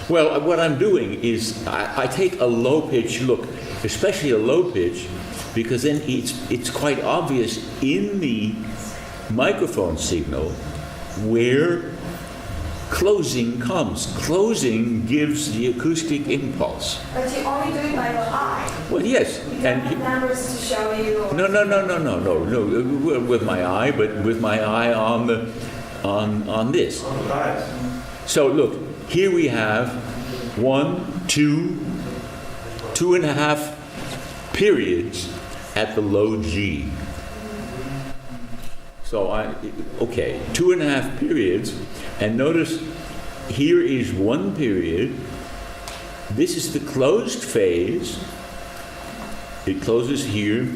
[SPEAKER 2] Well, what I'm doing is I take a low pitch look, especially a low pitch, because then it's quite obvious in the microphone signal where closing comes. Closing gives the acoustic impulse.
[SPEAKER 5] But you only do it by your eye.
[SPEAKER 2] Well, yes.
[SPEAKER 5] You don't have numbers to show you. Or
[SPEAKER 2] No. With my eye, but with my eye on this. So look, here we have 1, 2, 2.5 periods at the low G. So 2.5 periods, and notice here is one period. This is the closed phase. It closes here.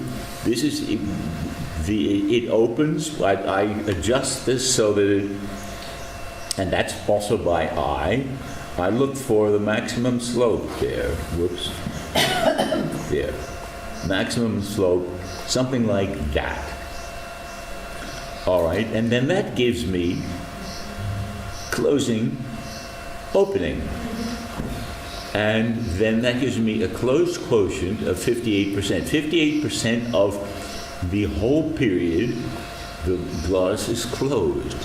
[SPEAKER 2] This is it opens. I adjust this so that it, and that's also by eye. I look for the maximum slope there. Whoops. There. Maximum slope, something like that. All right, and then that gives me closing, opening. And then that gives me a closed quotient of 58%. 58% of the whole period, the glottis is closed.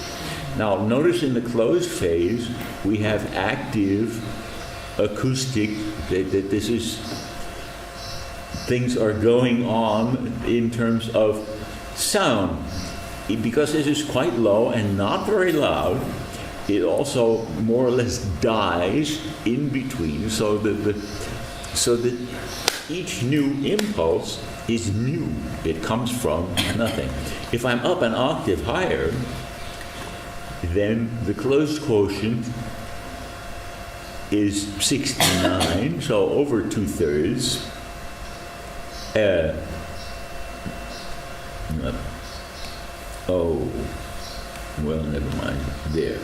[SPEAKER 2] Now, notice in the closed phase, we have active acoustic, that this is, things are going on in terms of sound. Because this is quite low and not very loud, it also more or less dies in between, so that each new impulse is new. It comes from nothing. If I'm up an octave higher, then the closed quotient is 69, so over 2/3. Oh, well, never mind. There.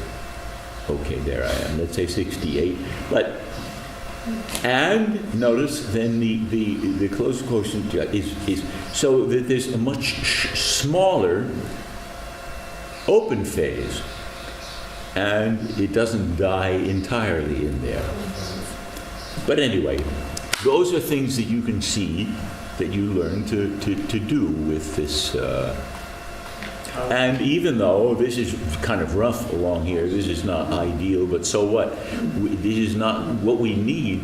[SPEAKER 2] Okay, there I am. Let's say 68. And notice then the closed quotient is so that there's a much smaller open phase, and it doesn't die entirely in there. But anyway, those are things that you can see that you learn to do with this. And even though this is kind of rough along here, this is not ideal, but so what? This is not what we need.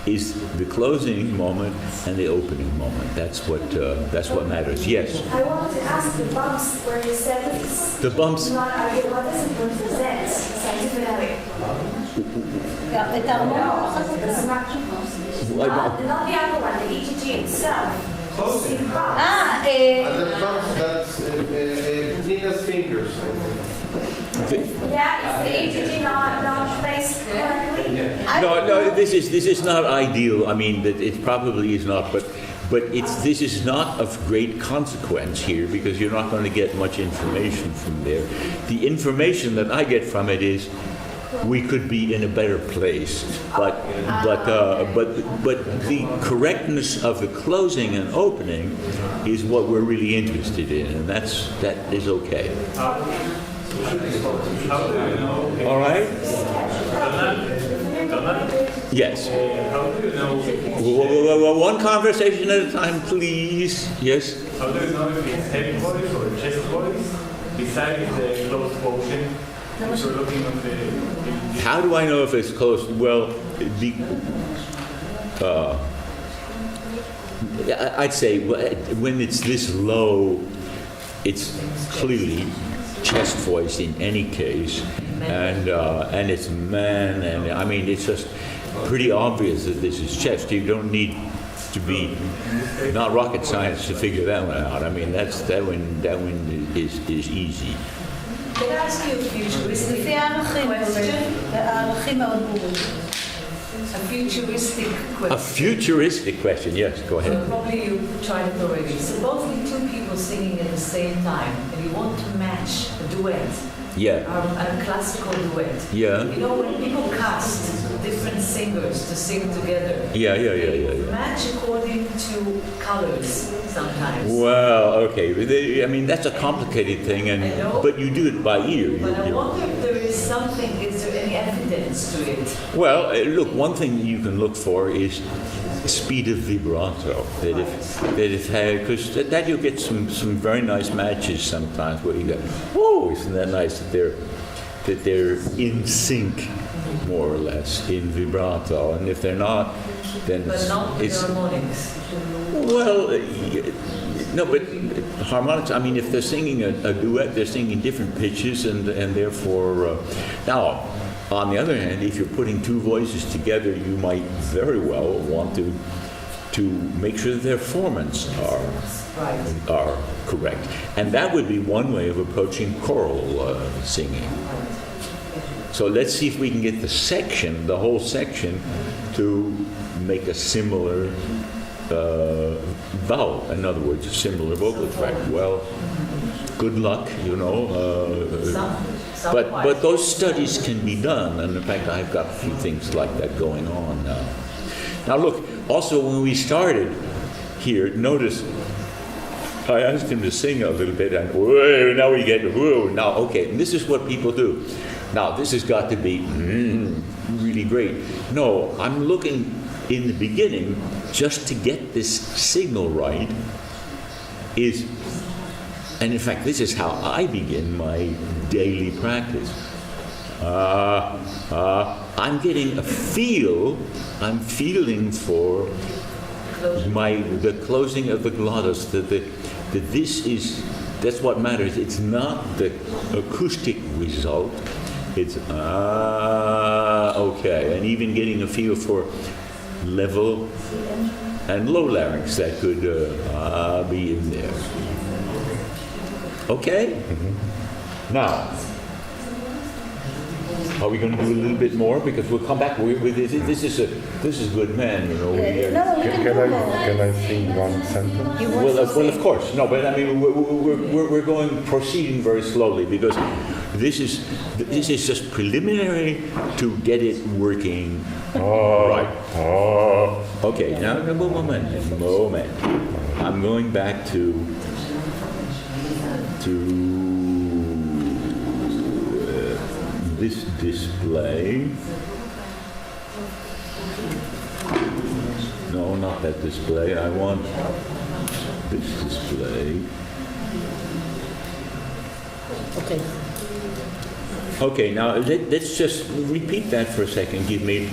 [SPEAKER 2] Is the closing moment and the opening moment. That's what matters. Yes.
[SPEAKER 5] I wanted to ask the bumps where you said it's
[SPEAKER 2] The bumps.
[SPEAKER 5] not ideal. What does it represent scientifically?
[SPEAKER 1] את ההרמון.
[SPEAKER 5] Not the other one, the EGG itself.
[SPEAKER 9] Closing.
[SPEAKER 1] אה,
[SPEAKER 9] And the bumps, that's Nina's fingers.
[SPEAKER 5] Yeah, is the EGG not placed correctly?
[SPEAKER 2] No, this is not ideal. I mean, that it probably is not, but this is not of great consequence here because you're not going to get much information from there. The information that I get from it is we could be in a better place, but the correctness of the closing and opening is what we're really interested in, and that is okay. All right? Yes.
[SPEAKER 11] How do you know?
[SPEAKER 2] One conversation at a time, please. Yes?
[SPEAKER 11] How do you know if it's heavy voice or chest voice besides the closed motion? If you're looking at the...
[SPEAKER 2] How do I know if it's close? Well, I'd say when it's this low, it's clearly chest voice in any case, and it's man, and I mean it's just pretty obvious that this is chest. You don't need to be not rocket science to figure that one out. I mean that one is easy.
[SPEAKER 3] Can I ask you a futuristic
[SPEAKER 1] לפי הערכים,
[SPEAKER 3] question?
[SPEAKER 1] הערכים מאוד ברורים.
[SPEAKER 3] A futuristic question.
[SPEAKER 2] A futuristic question, yes, go ahead.
[SPEAKER 3] Probably you tried it already. Supposedly two people singing at the same time, and you want to match a duet.
[SPEAKER 2] Yeah.
[SPEAKER 3] A classical duet.
[SPEAKER 2] Yeah.
[SPEAKER 3] You know, when people cast different singers to sing together.
[SPEAKER 2] Yeah.
[SPEAKER 3] Match according to colors sometimes.
[SPEAKER 2] Well, okay. I mean, that's a complicated thing, but you do it by ear.
[SPEAKER 3] But I wonder if there is something, is there any evidence to it?
[SPEAKER 2] Well, look, one thing you can look for is speed of vibrato. Because that you'll get some very nice matches sometimes where you go, whoa, isn't that nice that they're in sync, more or less, in vibrato. And if they're not, then
[SPEAKER 3] But not with harmonics.
[SPEAKER 2] Well, no, but harmonics, I mean, if they're singing a duet, they're singing different pitches, and therefore, now, on the other hand, if you're putting two voices together, you might very well want to make sure that their formants are correct. And that would be one way of approaching choral singing. So let's see if we can get the whole section, to make a similar vowel. In other words, a similar vocal track. Well, good luck, you know. But those studies can be done, and in fact, I've got a few things like that going on now. Now, look. Also, when we started here, notice I asked him to sing a little bit, and whoa, now we get whoa. Now, okay, and this is what people do. Now, this has got to be really great. No, I'm looking in the beginning just to get this signal right. And in fact, this is how I begin my daily practice. I'm getting a feel. I'm feeling for the closing of the glottis. That's what matters. It's not the acoustic result. It's okay, and even getting a feel for level and low larynx that could be in there. Okay. Mm-hmm. Now. Are we going to do a little bit more? Because we'll come back with this is good, man. You know.
[SPEAKER 8] Can I sing one sentence?
[SPEAKER 2] Well, of course. No, but I mean, we're proceeding very slowly because this is just preliminary to get it working right. Okay. Now, moment. I'm going back to this display. No, not that display. I want this display.
[SPEAKER 1] Okay.
[SPEAKER 2] Okay, now let's just repeat that for a second. Give me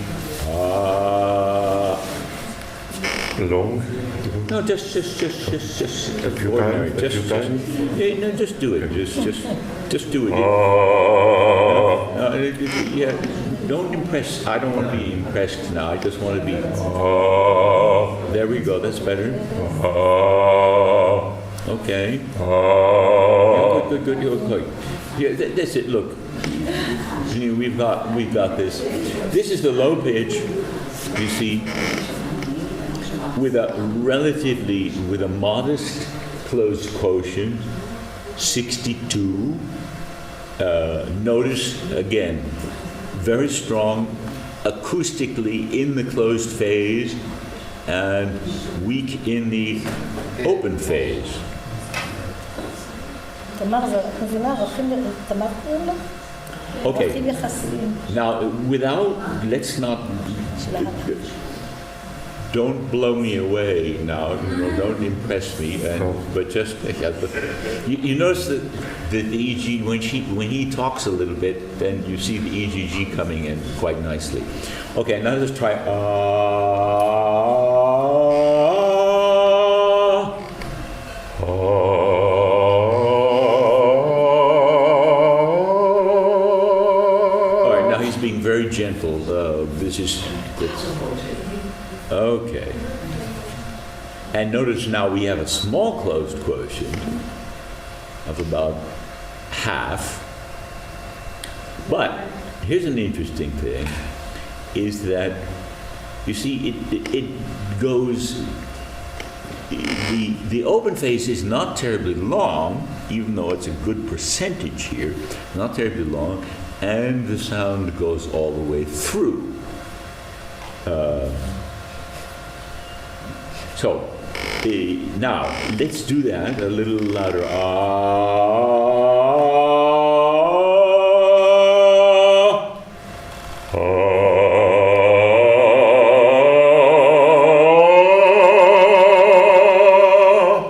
[SPEAKER 8] long.
[SPEAKER 2] No, just
[SPEAKER 8] A few
[SPEAKER 2] ordinary.
[SPEAKER 8] times.
[SPEAKER 2] Yeah, no, just do it. Just do it. Yeah, don't impress. I don't want to be impressed now. I just want to be. There we go. That's better. Okay. Yeah, good. Okay. Yeah, that's it. Look, we've got this. This is the low pitch. You see, with a modest closed quotient, 62. Notice again, very strong acoustically in the closed phase and weak in the open phase. Okay. Now, let's not. Don't blow me away now. Don't impress me. But just you notice that the EG when he talks a little bit, then you see the EGG coming in quite nicely. Okay, now let's try. All right, now he's being very gentle. Okay. And notice now we have a small closed quotient of about half. But here's an interesting thing, is that, you see, it goes, the open phase is not terribly long, even though it's a good percentage here, not terribly long, and the sound goes all the way through. So, now, let's do that a little louder.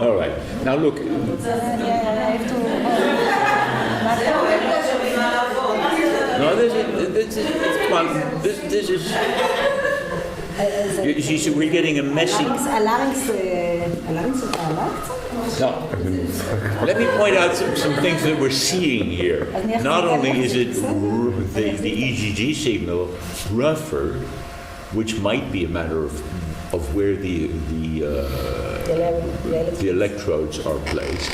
[SPEAKER 2] All right. Now look. No, this is. You see, we're getting a messy. Now, let me point out some things that we're seeing here. Not only is it the EGG signal rougher, which might be a matter of where the electrodes are placed,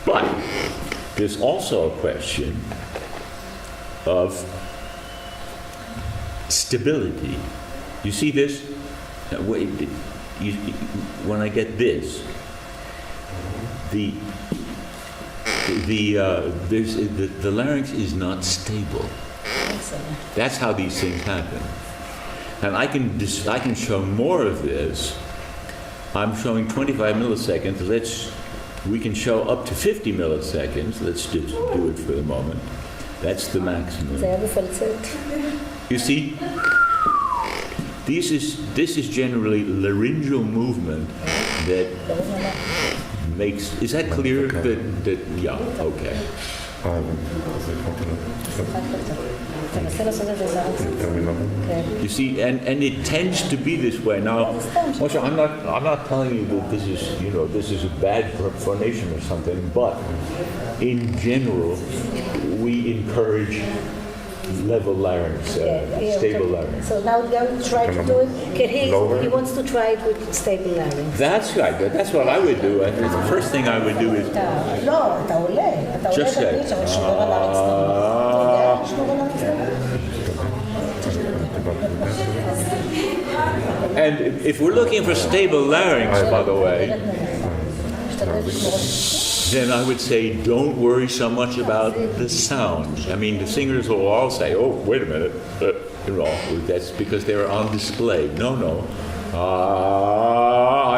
[SPEAKER 2] but there's also a question of stability. You see this? When I get this, the larynx is not stable. That's how these things happen. And I can show more of this. I'm showing 25 milliseconds. We can show up to 50 milliseconds. Let's just do it for the moment. That's the maximum. You see? This is generally laryngeal movement that makes. Is that clear? That yeah. Okay. You see, and it tends to be this way. Now, Moshe, I'm not telling you that this is a bad phonation or something, but in general, we encourage level larynx, stable larynx.
[SPEAKER 1] So now going to try to do it. He wants to try it with stable larynx.
[SPEAKER 2] That's right. That's what I would do. And the first thing I would do is just say. And if we're looking for stable larynx, by the way, then I would say don't worry so much about the sound. I mean, the singers will all say, "Oh, wait a minute," that's because they're on display. No. All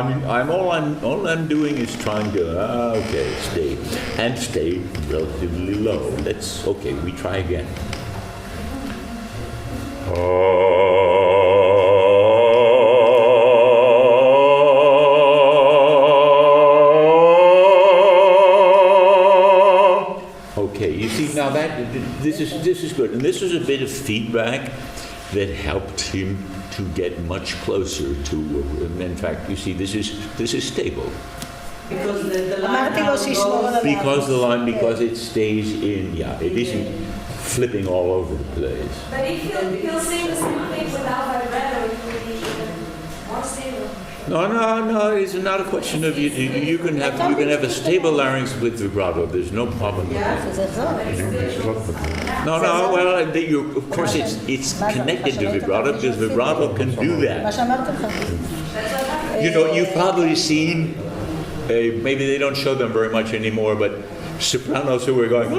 [SPEAKER 2] I'm doing is trying to stay relatively low. We try again. Okay, you see now this is good, and this was a bit of feedback that helped him to get much closer to. In fact, you see, this is stable.
[SPEAKER 3] Because the
[SPEAKER 1] אמרתי לו שישמור על הלהב.
[SPEAKER 2] Because it stays in. Yeah, it isn't flipping all over the place.
[SPEAKER 5] But if he'll sing the same thing without vibrato, it will be even more stable.
[SPEAKER 2] No. It's not a question of you can have a stable larynx with vibrato. There's no problem with that. No. Well, of course it's connected to vibrato because vibrato can do that.
[SPEAKER 1] מה שאמרתי לך.
[SPEAKER 2] You know, you've probably seen. Maybe they don't show them very much anymore, but sopranos who are going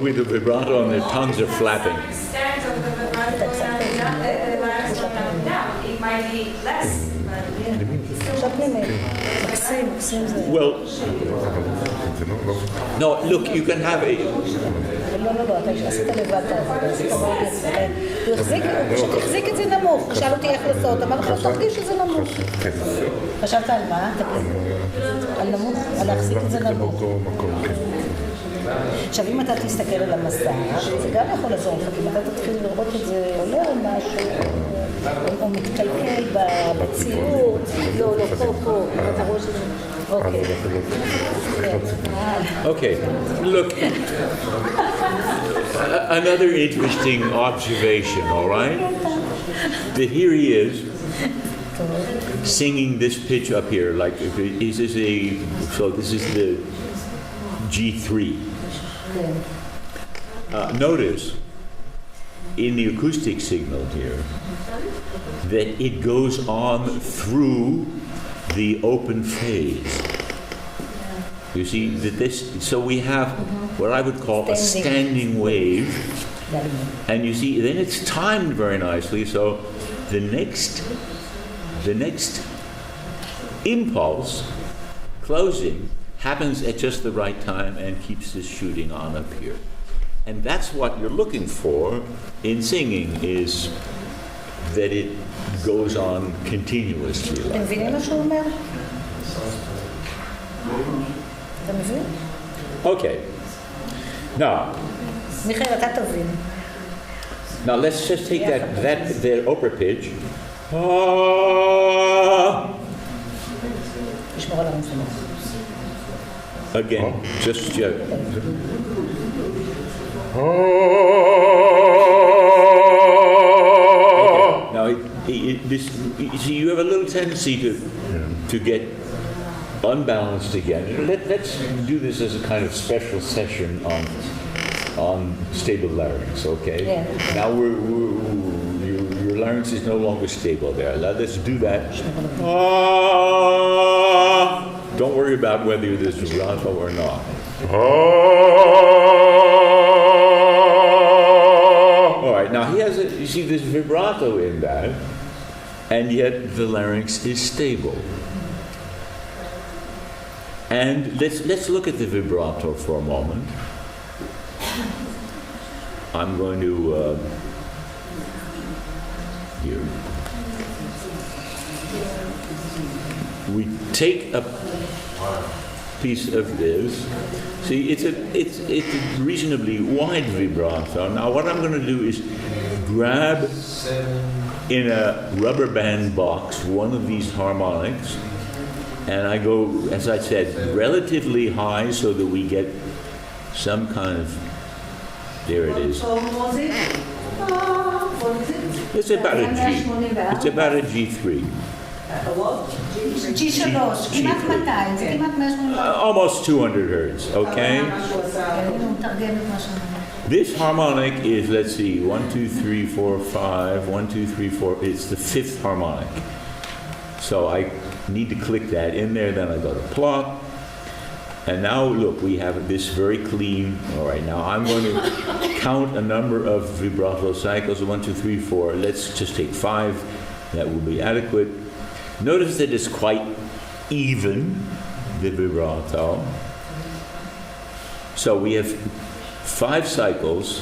[SPEAKER 2] with the vibrato and their tongues are flapping.
[SPEAKER 5] To some extent of the vibrato going down and down, the larynx going up and down. It might be less, but
[SPEAKER 2] Well, no, look, you can have a...
[SPEAKER 1] לא, אתה עשית לבד את העבודה, עשית מאוד יפה. הוא פשוט החזיק את זה נמוך, שאל אותי איך לעשות, אמרתי לו, תרגיש שזה נמוך. חשבת על מה? על נמוך, על להחזיק את זה נמוך. עכשיו, אם אתה תסתכל על המסע, זה גם יכול לעזור לך, כי אם אתה תתחיל לראות את זה עולה או משהו, או מתקלקל בציור, לא, פה, אתה רואה שזה...
[SPEAKER 2] Okay, look, another interesting observation, all right? That here he is singing this pitch up here, like this is the G3. Notice in the acoustic signal here that it goes on through the open phase. You see that so we have what I would call a standing wave, and you see then it's timed very nicely. So the next impulse, closing, happens at just the right time and keeps this shooting on up here. And that's what you're looking for in singing, is that it goes on continuously.
[SPEAKER 1] אתם מבינים מה שהוא אומר? אתה מבין?
[SPEAKER 2] Okay. Now.
[SPEAKER 1] מיכאל, אתה תבין.
[SPEAKER 2] Now let's just take that upper pitch.
[SPEAKER 1] תשמור על המצלמה.
[SPEAKER 2] Again, just Now, you have a little tendency to get unbalanced again. Let's do this as a kind of special session on stable larynx, okay? Yeah. Now your larynx is no longer stable there. Let's do that. Don't worry about whether there's vibrato or not. All right, now he has you see this vibrato in that, and yet the larynx is stable. And let's look at the vibrato for a moment. I'm going to here. We take a piece of this. See, it's a reasonably wide vibrato. Now, what I'm going to do is grab in a rubber band box one of these harmonics, and I go, as I said, relatively high so that we get some kind of. There it is. It's about a G. It's about a G3.
[SPEAKER 1] G3, כמעט 200, זה כמעט 180.
[SPEAKER 2] Almost 200 hertz, okay? This harmonic is, let's see, 1, 2, 3, 4, 5, 1, 2, 3, 4, it's the fifth harmonic. So I need to click that in there, then I go to plot. And now look, we have this very clean, all right, now I'm going to count a number of vibrato cycles, 1, 2, 3, 4, let's just take 5, that will be adequate. Notice that it's quite even, the vibrato. So we have 5 cycles.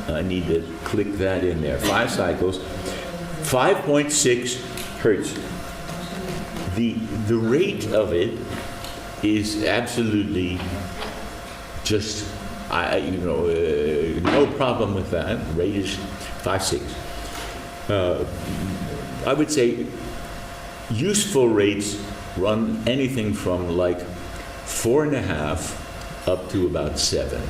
[SPEAKER 2] I need to click that in there. 5 cycles, 5.6 hertz. The rate of it is absolutely just no problem with that. Rate is 5.6. I would say useful rates run anything from like 4.5 up to about 7.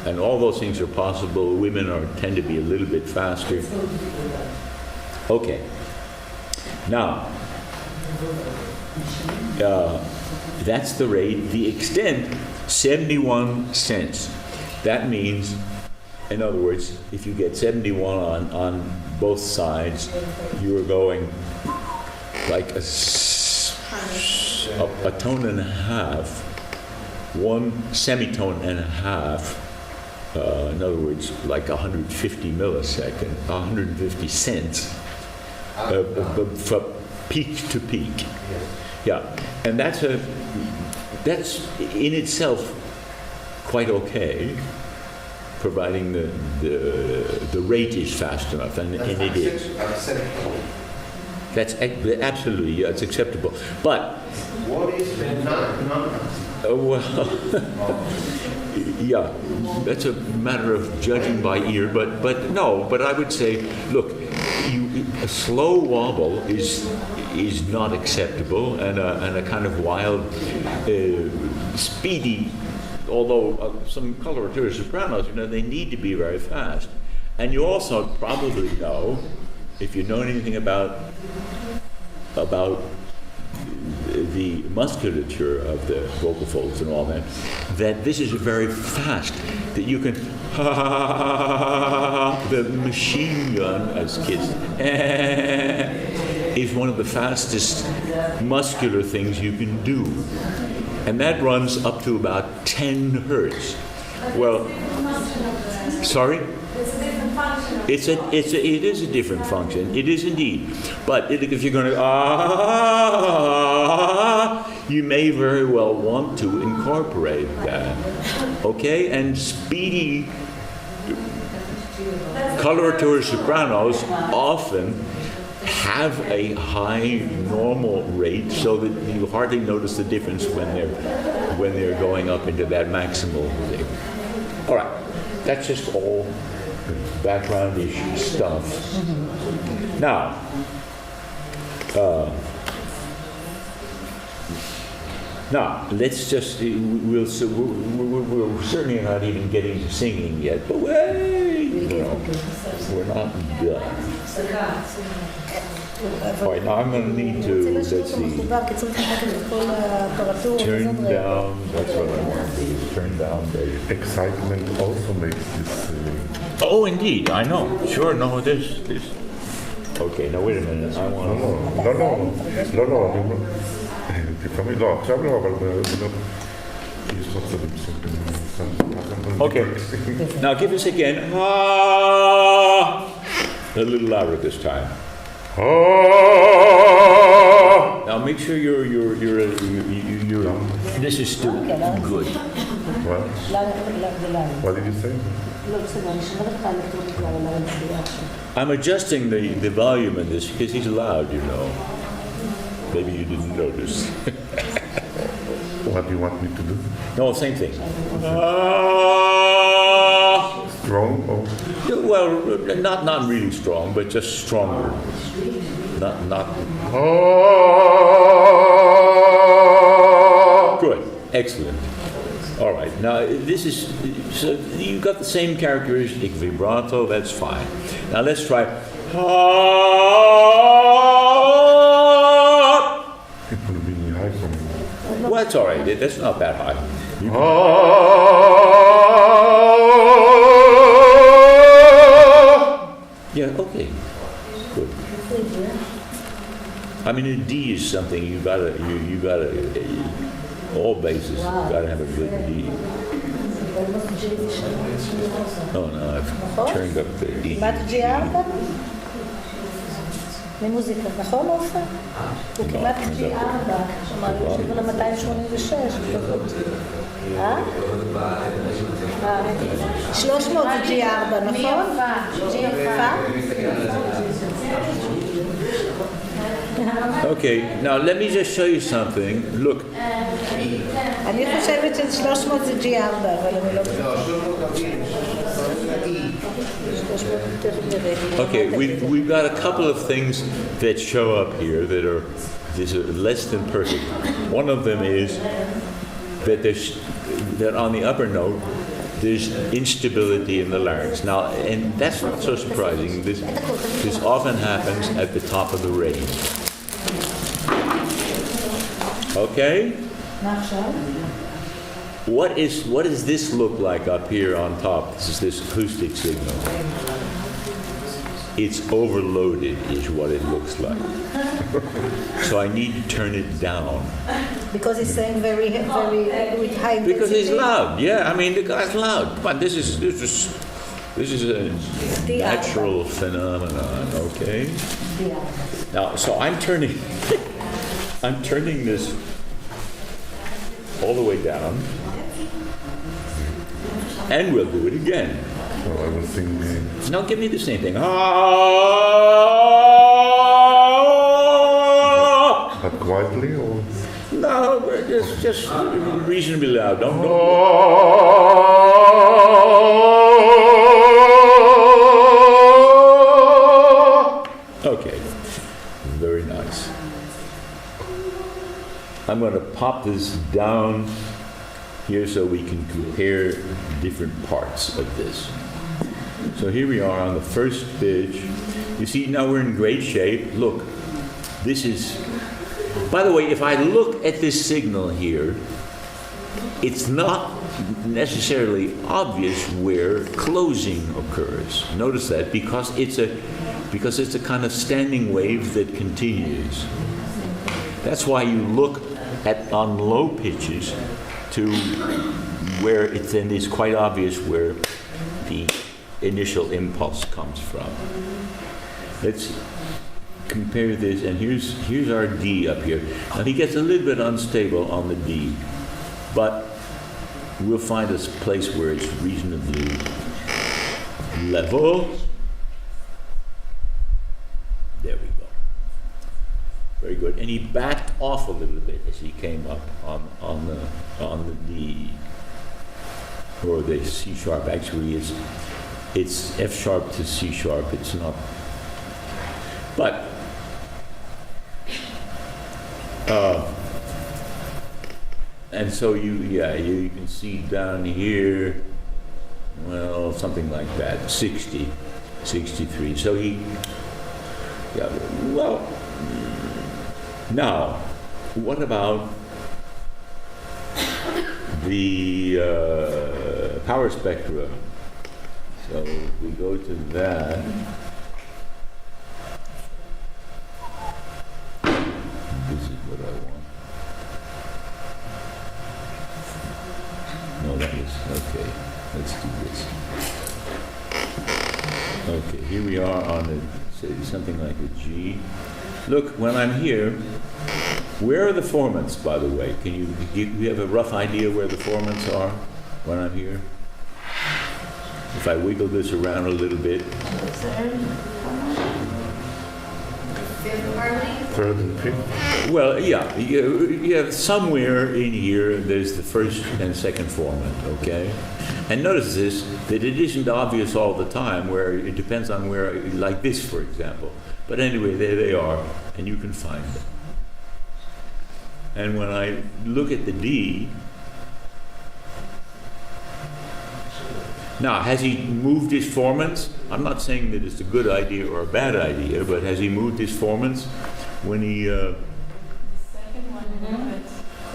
[SPEAKER 2] And all those things are possible. Women tend to be a little bit faster. Okay. Now, that's the rate. The extent, 71 cents. That means, in other words, if you get 71 on both sides, you're going like a tone and a half, 1 semitone and a half, in other words, like 150 millisecond, 150 cents, from peak to peak. Yeah, and that's in itself quite okay, providing the rate is fast enough, and it is. That's absolutely, yeah, it's acceptable. But
[SPEAKER 9] what is not?
[SPEAKER 2] Well, yeah, that's a matter of judging by ear. But no. But I would say, look, a slow wobble is not acceptable, and a kind of wild, speedy. Although some coloratura sopranos, they need to be very fast. And you also probably know, if you know anything about the musculature of the vocal folds and all that, that this is very fast, that you can, the machine gun, as kids, is one of the fastest muscular things you can do. And that runs up to about 10 hertz. Well, sorry? It is a different function. It is indeed. But if you're going to you may very well want to incorporate that. Okay? And speedy coloratura sopranos often have a high normal rate, so that you hardly notice the difference when they're going up into that maximal thing. All right, that's just all background-ish stuff. Now, let's just, we're certainly not even getting to singing yet, but we're not done. All right, now I'm going to need to, let's see, turn down, that's what I want to do, turn down the
[SPEAKER 8] excitement also makes this.
[SPEAKER 2] Oh, indeed, I know. Sure, no, this. Okay, now wait a minute, I want to...
[SPEAKER 8] לא, לפעמים לא, עכשיו לא, אבל יש מצבים שהם...
[SPEAKER 2] Okay, now give us again. A little louder this time. Now make sure you're this is still good.
[SPEAKER 8] What? What did you say?
[SPEAKER 2] I'm adjusting the volume in this because he's loud, you know. Maybe you didn't notice.
[SPEAKER 8] What do you want me to do?
[SPEAKER 2] No, same thing.
[SPEAKER 8] Strong? Or?
[SPEAKER 2] Well, not really strong, but just stronger. Not. Good. Excellent. All right. Now this is so you got the same characteristic vibrato. That's fine. Now let's try.
[SPEAKER 8] It will be high for me.
[SPEAKER 2] Well, that's all right. That's not that high. Yeah. Okay. Good. I mean, a D is something you gotta all bases. You gotta have a good D. Oh no, I've turned up the D.
[SPEAKER 1] ממוזיקה, נכון עופר? הוא כמעט G4, כלומר, יושב על 286. 300 זה G4, נכון? G4?
[SPEAKER 2] Okay, now let me just show you something. Look,
[SPEAKER 1] אני חושבת של 300 זה G4, אבל אני לא
[SPEAKER 2] okay, we've got a couple of things that show up here that are less than perfect. One of them is that on the upper note, there's instability in the larynx. Now, and that's not so surprising. This often happens at the top of the range. Okay? What does this look like up here on top? This is this acoustic signal. It's overloaded is what it looks like. So I need to turn it down.
[SPEAKER 1] Because he's saying very with high intensity.
[SPEAKER 2] Because he's loud. Yeah, I mean the guy's loud. But this is a natural phenomenon, okay? Now, so I'm turning this all the way down, and we'll do it again.
[SPEAKER 8] So I will sing.
[SPEAKER 2] Now give me the same thing.
[SPEAKER 8] But quietly or?
[SPEAKER 2] No, just reasonably loud. Don't. Okay, very nice. I'm going to pop this down here so we can compare different parts of this. So here we are on the first pitch. You see, now we're in great shape. Look, this is, by the way, if I look at this signal here, it's not necessarily obvious where closing occurs. Notice that because it's a kind of standing wave that continues. That's why you look on low pitches to where it then is quite obvious where the initial impulse comes from. Let's compare this, and here's our D up here. Now he gets a little bit unstable on the D, but we'll find a place where it's reasonably level. There we go. Very good. And he backed off a little bit as he came up on the D or the C sharp. Actually, it's F sharp to C sharp. It's not. But and so you can see down here, well, something like that, 60, 63. So well. Now, what about the power spectrum? So we go to that. This is what I want. No, that is, okay. Let's do this. Okay, here we are on something like a G. Look, when I'm here, where are the formants, by the way? Can you have a rough idea where the formants are when I'm here? If I wiggle this around a little bit.
[SPEAKER 8] Third and fifth?
[SPEAKER 2] Well, yeah, somewhere in here there's the first and second formant, okay? And notice this, that it isn't obvious all the time, where it depends on where, like this, for example. But anyway, there they are, and you can find them. And when I look at the D, now, has he moved his formants? I'm not saying that it's a good idea or a bad idea, but has he moved his formants when he...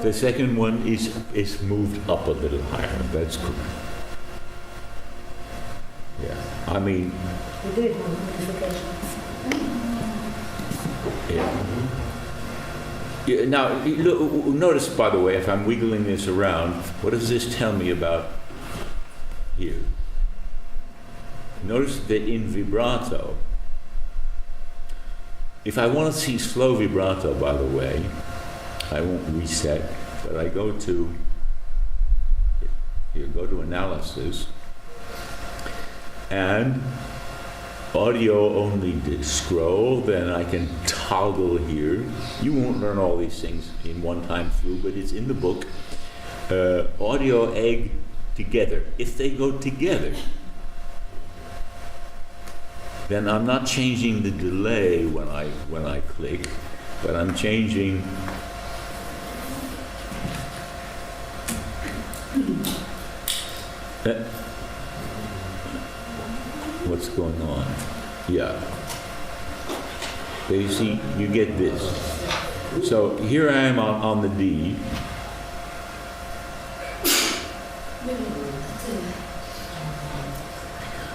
[SPEAKER 2] The second one is moved up a little higher. That's correct. Yeah, I mean...
[SPEAKER 1] We did.
[SPEAKER 2] Yeah, now, look, notice, by the way, if I'm wiggling this around, what does this tell me about here? Notice that in vibrato, if I want to see slow vibrato, by the way, I won't reset, but I go to analysis, and audio only scroll, then I can toggle here. You won't learn all these things in one time through, but it's in the book. Audio, egg, together. If they go together, then I'm not changing the delay when I click, but I'm changing what's going on. Yeah. So you see, you get this. So here I am on the D.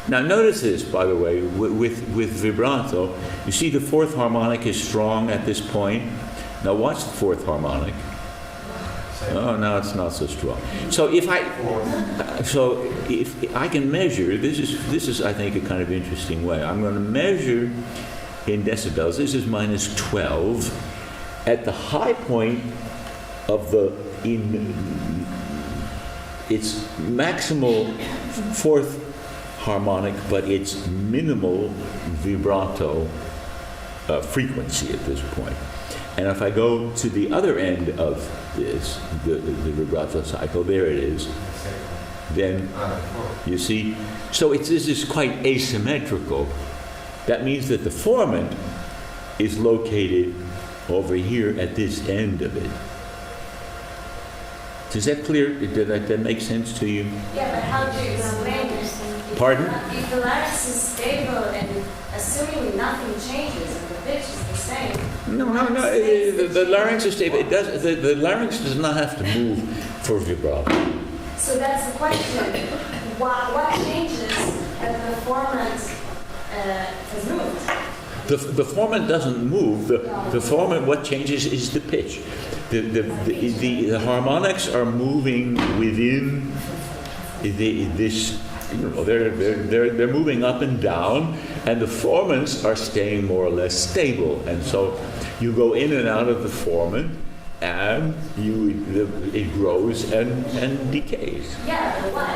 [SPEAKER 2] Now notice this, by the way, with vibrato, you see the fourth harmonic is strong at this point. Now watch the fourth harmonic. Oh, now it's not so strong. So if I can measure, this is I think a kind of interesting way. I'm going to measure in decibels. This is minus 12 at the high point of its maximal fourth harmonic, but its minimal vibrato frequency at this point. And if I go to the other end of this, the vibrato cycle, there it is, then you see, so this is quite asymmetrical. That means that the formant is located over here at this end of it. Is that clear? Did that make sense to you?
[SPEAKER 12] Yeah, but how do you explain this?
[SPEAKER 2] Pardon?
[SPEAKER 12] If the larynx is stable and assuming nothing changes and the pitch is the same.
[SPEAKER 2] No. The larynx is stable. It does. The larynx does not have to move for vibrato.
[SPEAKER 12] So that's the question. What changes that the formant has moved?
[SPEAKER 2] The formant doesn't move. The formant, what changes is the pitch. The harmonics are moving within this. They're moving up and down, and the formants are staying more or less stable. And so you go in and out of the formant, and it grows and decays.
[SPEAKER 12] Yeah, but why?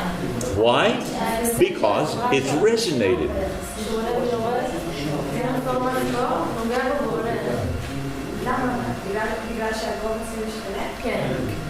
[SPEAKER 2] Why? Because it's resonated.
[SPEAKER 12] כן.